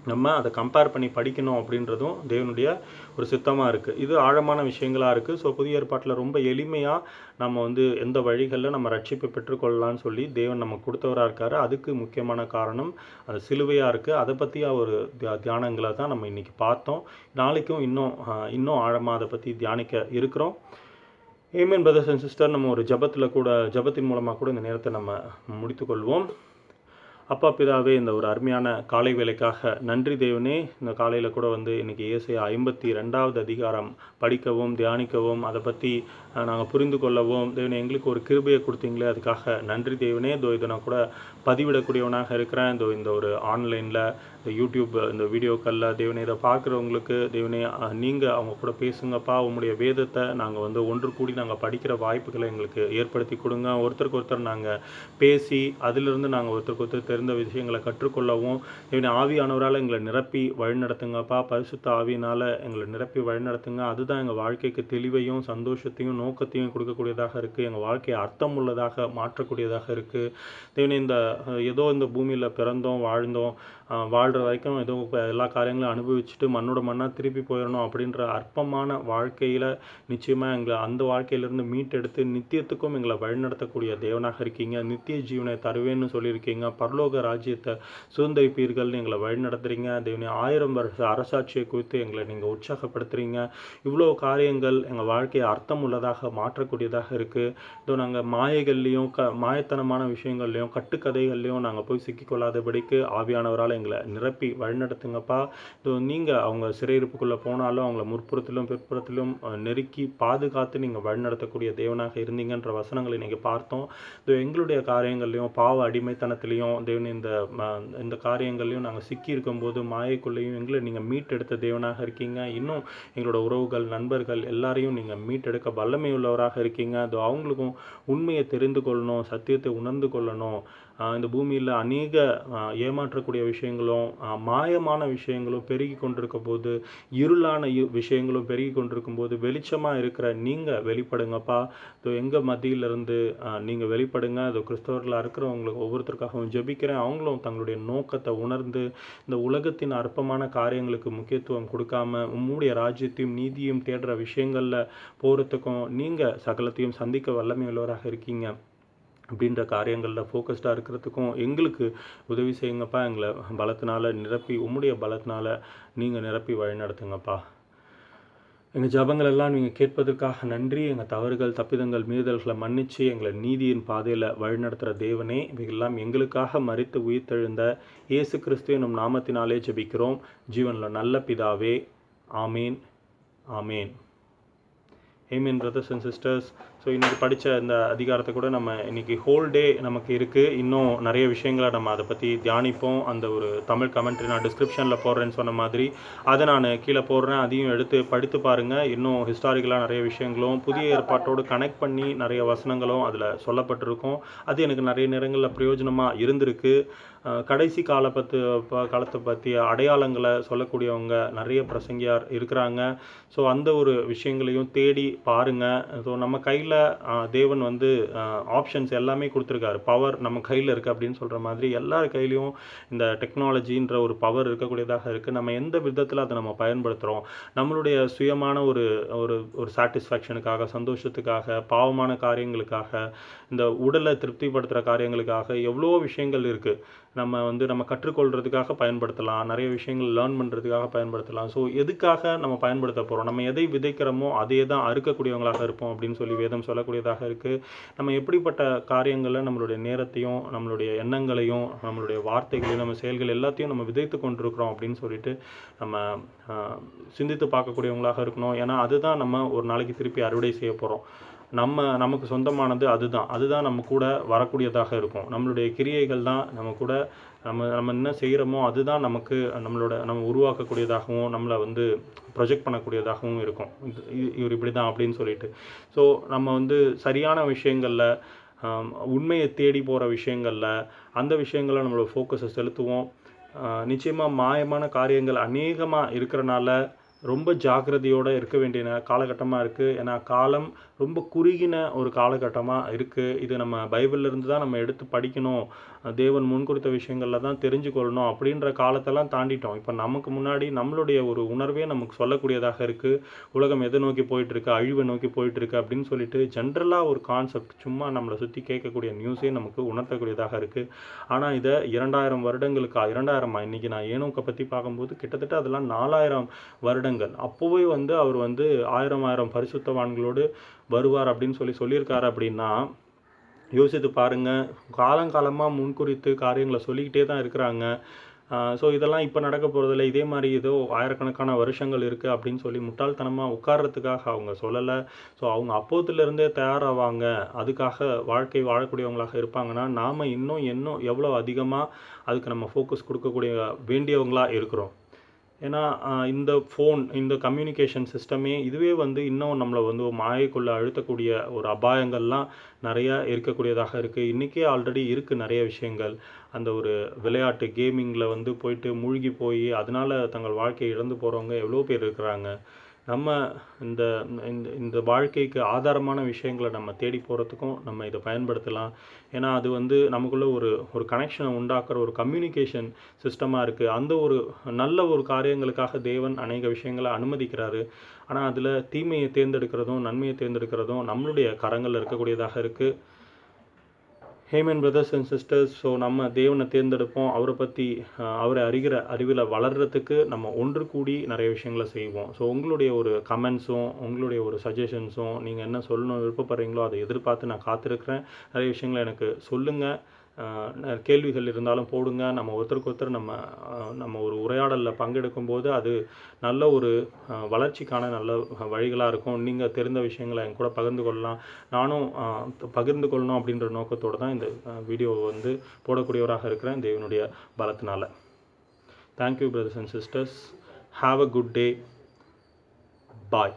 நம்ம அதை கம்பேர் பண்ணி படிக்கணும் அப்படின்றதும் தேவனுடைய ஒரு சித்தமாக இருக்குது. இது ஆழமான விஷயங்களாக இருக்குது. ஸோ புதிய ஏற்பாட்டில் ரொம்ப எளிமையாக நம்ம வந்து எந்த வழிகளில் நம்ம ரட்சிப்பை பெற்றுக்கொள்ளலான்னு சொல்லி தேவன் நமக்கு கொடுத்தவராக இருக்கார். அதுக்கு முக்கியமான காரணம் அது சிலுவையாக இருக்குது. அதை பற்றி ஒரு தியானங்களை தான் நம்ம இன்றைக்கி பார்த்தோம். நாளைக்கும் இன்னும் ஆழமாக அதை பற்றி தியானிக்க இருக்கிறோம். ஏமேன் பிரதர்ஸ் அண்ட் சிஸ்டர், நம்ம ஒரு ஜபத்தின் மூலமாக கூட இந்த நேரத்தை நம்ம முடித்துக்கொள்வோம். அப்பா பிதாவே, இந்த ஒரு அருமையான காலை வேலைக்காக நன்றி தேவனே. இந்த காலையில் கூட வந்து இன்றைக்கி ஏசாயா 52வது அதிகாரம் படிக்கவும் தியானிக்கவும் அதை பற்றி நாங்கள் புரிந்து கொள்ளவும் தேவனே எங்களுக்கு ஒரு கிருபையை கொடுத்தீங்களே, அதுக்காக நன்றி தேவனே. இதை நான் கூட பதிவிடக்கூடியவனாக இருக்கிறேன். இந்த ஒரு ஆன்லைனில் இந்த யூடியூப் இந்த வீடியோக்களில் தேவனே இதை பார்க்குறவங்களுக்கு தேவனே நீங்கள் அவங்க கூட பேசுங்கப்பா. உங்களுடைய வேதத்தை நாங்கள் வந்து ஒன்று கூடி நாங்கள் படிக்கிற வாய்ப்புகளை எங்களுக்கு ஏற்படுத்தி கொடுங்க. ஒருத்தருக்கு ஒருத்தர் நாங்கள் பேசி அதிலிருந்து நாங்கள் ஒருத்தருக்கு ஒருத்தர் இருந்த விஷயங்களை கற்றுக்கொள்ளவும் தேவனே ஆவியானவரால் எங்களை நிரப்பி வழிநடத்துங்கப்பா. பரிசுத்த ஆவியினால் எங்களை நிரப்பி வழிநடத்துங்க. அதுதான் எங்கள் வாழ்க்கைக்கு தெளிவையும் சந்தோஷத்தையும் நோக்கத்தையும் கொடுக்கக்கூடியதாக இருக்குது. எங்கள் வாழ்க்கையை அர்த்தம் உள்ளதாக மாற்றக்கூடியதாக இருக்குது. தேவனே ஏதோ இந்த பூமியில் பிறந்தோம் வாழ்ந்தோம், வாழ்கிற வரைக்கும் ஏதோ எல்லா காரியங்களும் அனுபவிச்சுட்டு மண்ணோட மண்ணாக திருப்பி போயிடணும் அப்படின்ற அற்பமான வாழ்க்கையில் நிச்சயமாக எங்களை அந்த வாழ்க்கையிலேருந்து மீட்டெடுத்து நித்தியத்துக்கும் எங்களை வழிநடத்தக்கூடிய தேவனாக இருக்கீங்க. நித்திய ஜீவனை தருவேன்னு சொல்லியிருக்கீங்க. பரலோக ராஜ்யத்தை சுதந்திரிப்பீர்கள்னு எங்களை வழிநடத்துறீங்க. தேவனே 1000 வருஷ அரசாட்சியை குறித்து எங்களை நீங்கள் உற்சாகப்படுத்துகிறீங்க. இவ்வளோ காரியங்கள் எங்கள் வாழ்க்கையை அர்த்தம் உள்ளதாக மாற்றக்கூடியதாக இருக்குது. இதோ நாங்கள் மாயைகள்லேயும் மாயத்தனமான விஷயங்கள்லையும் கட்டுக்கதைகள்லையும் நாங்கள் போய் சிக்கிக்கொள்ளாதபடிக்கு ஆவியானவரால் எங்களை நிரப்பி வழிநடத்துங்கப்பா. நீங்கள் அவங்க சிறையிருப்புக்குள்ளே போனாலும் அவங்கள முற்புறத்திலும் பிற்புறத்திலும் நெருக்கி பாதுகாத்து நீங்கள் வழிநடத்தக்கூடிய தேவனாக இருந்தீங்கன்ற வசனங்களை நீங்கள் பார்த்தோம். எங்களுடைய காரியங்கள்லையும் பாவ அடிமைத்தனத்திலையும் தேவன் இந்த காரியங்கள்லையும் நாங்கள் சிக்கி இருக்கும்போது மாயைக்குள்ளேயும் எங்களை நீங்கள் மீட்டெடுத்த தேவனாக இருக்கீங்க. இன்னும் எங்களோட உறவுகள் நண்பர்கள் எல்லாரையும் நீங்கள் மீட்டெடுக்க வல்லமை உள்ளவராக இருக்கீங்க. அது அவங்களுக்கும் உண்மையை தெரிந்து கொள்ளணும், சத்தியத்தை உணர்ந்து கொள்ளணும். இந்த பூமியில் அநேக ஏமாற்றக்கூடிய விஷயங்களும் மாயமான விஷயங்களும் பெருகி கொண்டிருக்க போது, இருளான விஷயங்களும் பெருகி கொண்டிருக்கும் போது வெளிச்சமாக இருக்கிற நீங்கள் வெளிப்படுங்கப்பா. எங்கள் மத்தியிலிருந்து நீங்கள் வெளிப்படுங்க. அது கிறிஸ்தவர்களாக இருக்கிறவங்களுக்கு ஒவ்வொருத்தருக்காகவும் ஜெபிக்கிறேன். அவங்களும் தங்களுடைய நோக்கத்தை உணர்ந்து இந்த உலகத்தின் அற்பமான காரியங்களுக்கு முக்கியத்துவம் கொடுக்காம உம்முடைய ராஜ்யத்தையும் நீதியும் தேடுற விஷயங்களில் போகிறதுக்கும் நீங்கள் சகலத்தையும் சந்திக்க வல்லமை உள்ளவராக இருக்கீங்க அப்படின்ற காரியங்களில் ஃபோக்கஸ்டாக இருக்கிறதுக்கும் எங்களுக்கு உதவி செய்யுங்கப்பா. எங்களை பலத்தினால நிரப்பி உம்முடைய பலத்தினால நீங்கள் நிரப்பி வழிநடத்துங்கப்பா. எங்கள் ஜபங்கள் எல்லாம் நீங்கள் கேட்பதற்காக நன்றி. எங்கள் தவறுகள் தப்பிதங்கள் மீறுதல்களை மன்னித்து எங்களை நீதியின் பாதையில் வழிநடத்துகிற தேவனே, இவையெல்லாம் எங்களுக்காக மரித்து உயிர்த்தெழுந்த இயேசு கிறிஸ்து என்னும் நாமத்தினாலே ஜெபிக்கிறோம் ஜீவனில் நல்ல பிதாவே. ஆமீன், ஆமீன். ஏமீன் பிரதர்ஸ் அண்ட் சிஸ்டர்ஸ். ஸோ இன்றைக்கி படித்த இந்த அதிகாரத்தை கூட நம்ம இன்றைக்கி ஹோல் டே நமக்கு இருக்குது. இன்னும் நிறைய விஷயங்களை நம்ம அதை பற்றி தியானிப்போம். அந்த ஒரு தமிழ் கமெண்ட்ரி நான் டிஸ்கிரிப்ஷனில் போடுறேன்னு சொன்ன மாதிரி அதை நான் கீழே போடுறேன். அதையும் எடுத்து படித்து பாருங்கள். இன்னும் ஹிஸ்டாரிக்கலாக நிறைய விஷயங்களும் புதிய ஏற்பாட்டோடு கனெக்ட் பண்ணி நிறைய வசனங்களும் அதில் சொல்லப்பட்டிருக்கும். அது எனக்கு நிறைய நேரங்களில் பிரயோஜனமாக இருந்திருக்கு. கடைசி காலத்தை பற்றிய அடையாளங்களை சொல்லக்கூடியவங்க நிறைய பிரசங்கியார் இருக்கிறாங்க. ஸோ அந்த ஒரு விஷயங்களையும் தேடி பாருங்கள். ஸோ நம்ம கையில் தேவன் ஆப்ஷன்ஸ் எல்லாமே கொடுத்துருக்காரு. பவர் நம்ம கையில் இருக்குது அப்படின்னு சொல்கிற மாதிரி எல்லார் கையிலையும் இந்த டெக்னாலஜின்ற ஒரு பவர் இருக்கக்கூடியதாக இருக்குது. நம்ம எந்த விதத்தில் அதை நம்ம பயன்படுத்துகிறோம், நம்மளுடைய சுயமான ஒரு ஒரு சாட்டிஸ்ஃபேக்ஷனுக்காக, சந்தோஷத்துக்காக, பாவமான காரியங்களுக்காக, இந்த உடலை திருப்திப்படுத்துகிற காரியங்களுக்காக எவ்வளோ விஷயங்கள் இருக்குது. நம்ம கற்றுக்கொள்கிறதுக்காக பயன்படுத்தலாம், நிறைய விஷயங்கள் லேர்ன் பண்ணுறதுக்காக பயன்படுத்தலாம். ஸோ எதுக்காக நம்ம பயன்படுத்த போகிறோம், நம்ம எதை விதைக்கிறோமோ அதையே தான் அறுக்கக்கூடியவங்களாக இருப்போம் அப்படின்னு சொல்லி வேதம் சொல்லக்கூடியதாக இருக்குது. நம்ம எப்படிப்பட்ட காரியங்களை நம்மளுடைய நேரத்தையும் நம்மளுடைய எண்ணங்களையும் நம்மளுடைய வார்த்தைகளையும் நம்ம செயல்கள் எல்லாத்தையும் நம்ம விதைத்து கொண்டிருக்கிறோம் அப்படின்னு சொல்லிட்டு நம்ம சிந்தித்து பார்க்கக்கூடியவங்களாக இருக்கணும். ஏன்னா அதுதான் நம்ம ஒரு நாளைக்கு திருப்பி அறுவடை செய்ய போகிறோம். நமக்கு சொந்தமானது அதுதான் நம்ம கூட வரக்கூடியதாக இருக்கும். நம்மளுடைய கிரியைகள் தான் நம்ம கூட நம்ம என்ன செய்கிறோமோ அதுதான் நம்ம உருவாக்கக்கூடியதாகவும் நம்மளை ப்ரொஜெக்ட் பண்ணக்கூடியதாகவும் இருக்கும். இவர் இப்படி தான் அப்படின்னு சொல்லிட்டு. ஸோ நம்ம சரியான விஷயங்களில், உண்மையை தேடி போகிற விஷயங்களில், அந்த விஷயங்களில் நம்மளோட ஃபோக்கஸை செலுத்துவோம். நிச்சயமாக மாயமான காரியங்கள் அநேகமாக இருக்கிறனால ரொம்ப ஜாக்கிரதையோடு இருக்க வேண்டிய காலகட்டமாக இருக்குது. ஏன்னா காலம் ரொம்ப குறுகின ஒரு காலகட்டமாக இருக்குது. இது நம்ம பைபிள்லேருந்து தான் நம்ம எடுத்து படிக்கணும், தேவன் முன்குறித்த விஷயங்களில் தான் தெரிஞ்சுக்கொள்ளணும் அப்படின்ற காலத்தெல்லாம் தாண்டிட்டோம். இப்போ நமக்கு முன்னாடி நம்மளுடைய ஒரு உணர்வே நமக்கு சொல்லக்கூடியதாக இருக்குது. உலகம் எதை நோக்கி போயிட்டுருக்கு, அழிவை நோக்கி போயிட்டுருக்கு அப்படின்னு சொல்லிட்டு ஜென்ரலாக ஒரு கான்செப்ட் சும்மா நம்மளை சுற்றி கேட்கக்கூடிய நியூஸே நமக்கு உணர்த்தக்கூடியதாக இருக்குது. ஆனால் இதை 2000 வருடங்களுக்கு 2000 இன்றைக்கி நான் ஏனோக்கை பற்றி பார்க்கும்போது கிட்டத்தட்ட அதெல்லாம் 4000 வருடங்கள். அப்போவே அவர் 1000 பரிசுத்தவான்களோடு வருவார் அப்படின்னு சொல்லியிருக்காரு. அப்படின்னா யோசித்து பாருங்கள். காலங்காலமாக முன்குறித்து காரியங்களை சொல்லிக்கிட்டே தான் இருக்கிறாங்க. ஸோ இதெல்லாம் இப்போ நடக்க போகிறதில்ல, இதே மாதிரி ஏதோ ஆயிரக்கணக்கான வருஷங்கள் இருக்குது அப்படின்னு சொல்லி முட்டாள்தனமாக உட்கார்றதுக்காக அவங்க சொல்லலை. ஸோ அவங்க அப்போதுலேருந்தே தயாராவாங்க, அதுக்காக வாழ்க்கை வாழக்கூடியவங்களாக இருப்பாங்கன்னா நாம் இன்னும் எவ்வளோ அதிகமாக அதுக்கு நம்ம ஃபோக்கஸ் கொடுக்கக்கூடிய வேண்டியவங்களாக இருக்கிறோம். ஏன்னா இந்த ஃபோன், இந்த கம்யூனிகேஷன் சிஸ்டமே இதுவே வந்து இன்னும் நம்மள வந்து ஒரு மாயைக்குள்ள அழுத்தக்கூடிய ஒரு அபாயங்கள்லாம் நெறையா இருக்கக்கூடியதாக இருக்குது. இன்றைக்கே ஆல்ரெடி இருக்குது நெறைய விஷயங்கள். அந்த ஒரு விளையாட்டு கேமிங்கில வந்து போயிட்டு மூழ்கி போய் அதனால தங்கள் வாழ்க்கையை இழந்து போகிறவங்க எவ்வளோ பேர் இருக்கிறாங்க. நம்ம இந்த இந்த இந்த வாழ்க்கைக்கு ஆதாரமான விஷயங்கள நம்ம தேடி போகிறதுக்கும் நம்ம இதை பயன்படுத்தலாம். ஏன்னா அது வந்து நமக்குள்ள ஒரு ஒரு கனெக்ஷனை உண்டாக்குற ஒரு கம்யூனிகேஷன் சிஸ்டமாக இருக்குது. அந்த ஒரு நல்ல ஒரு காரியங்களுக்காக தேவன் அநேக விஷயங்களை அனுமதிக்கிறாரு. ஆனால் அதில் தீமையை தேர்ந்தெடுக்கிறதும் நன்மையை தேர்ந்தெடுக்கிறதும் நம்மளுடைய கரங்களில் இருக்கக்கூடியதாக இருக்குது. Hemen brothers and sisters, so நம்ம தேவனை தேர்ந்தெடுப்போம். அவரை பற்றி அவரை அறிகிற அறிவில் வளர்கிறதுக்கு நம்ம ஒன்று கூடி நிறைய விஷயங்களை செய்வோம். ஸோ உங்களுடைய ஒரு கமெண்ட்ஸும் உங்களுடைய ஒரு சஜஷன்ஸும் நீங்கள் என்ன சொல்லணும் விருப்பப்படுறீங்களோ அதை எதிர்பார்த்து நான் காத்திருக்கிறேன். நிறைய விஷயங்களை எனக்கு சொல்லுங்கள். கேள்விகள் இருந்தாலும் போடுங்க. நம்ம ஒருத்தருக்கு ஒருத்தர் நம்ம ஒரு உரையாடலில் பங்கெடுக்கும் போது அது நல்ல ஒரு வளர்ச்சிக்கான நல்ல வழிகளாக இருக்கும். நீங்கள் தெரிந்த விஷயங்களை என் கூட பகிர்ந்து கொள்ளலாம். நானும் பகிர்ந்து கொள்ளணும் அப்படின்ற நோக்கத்தோடு தான் இந்த வீடியோவை வந்து போடக்கூடியவராக இருக்கிறேன் தேவனுடைய பலத்தினால. Thank you brothers and sisters. Have a good day. Bye.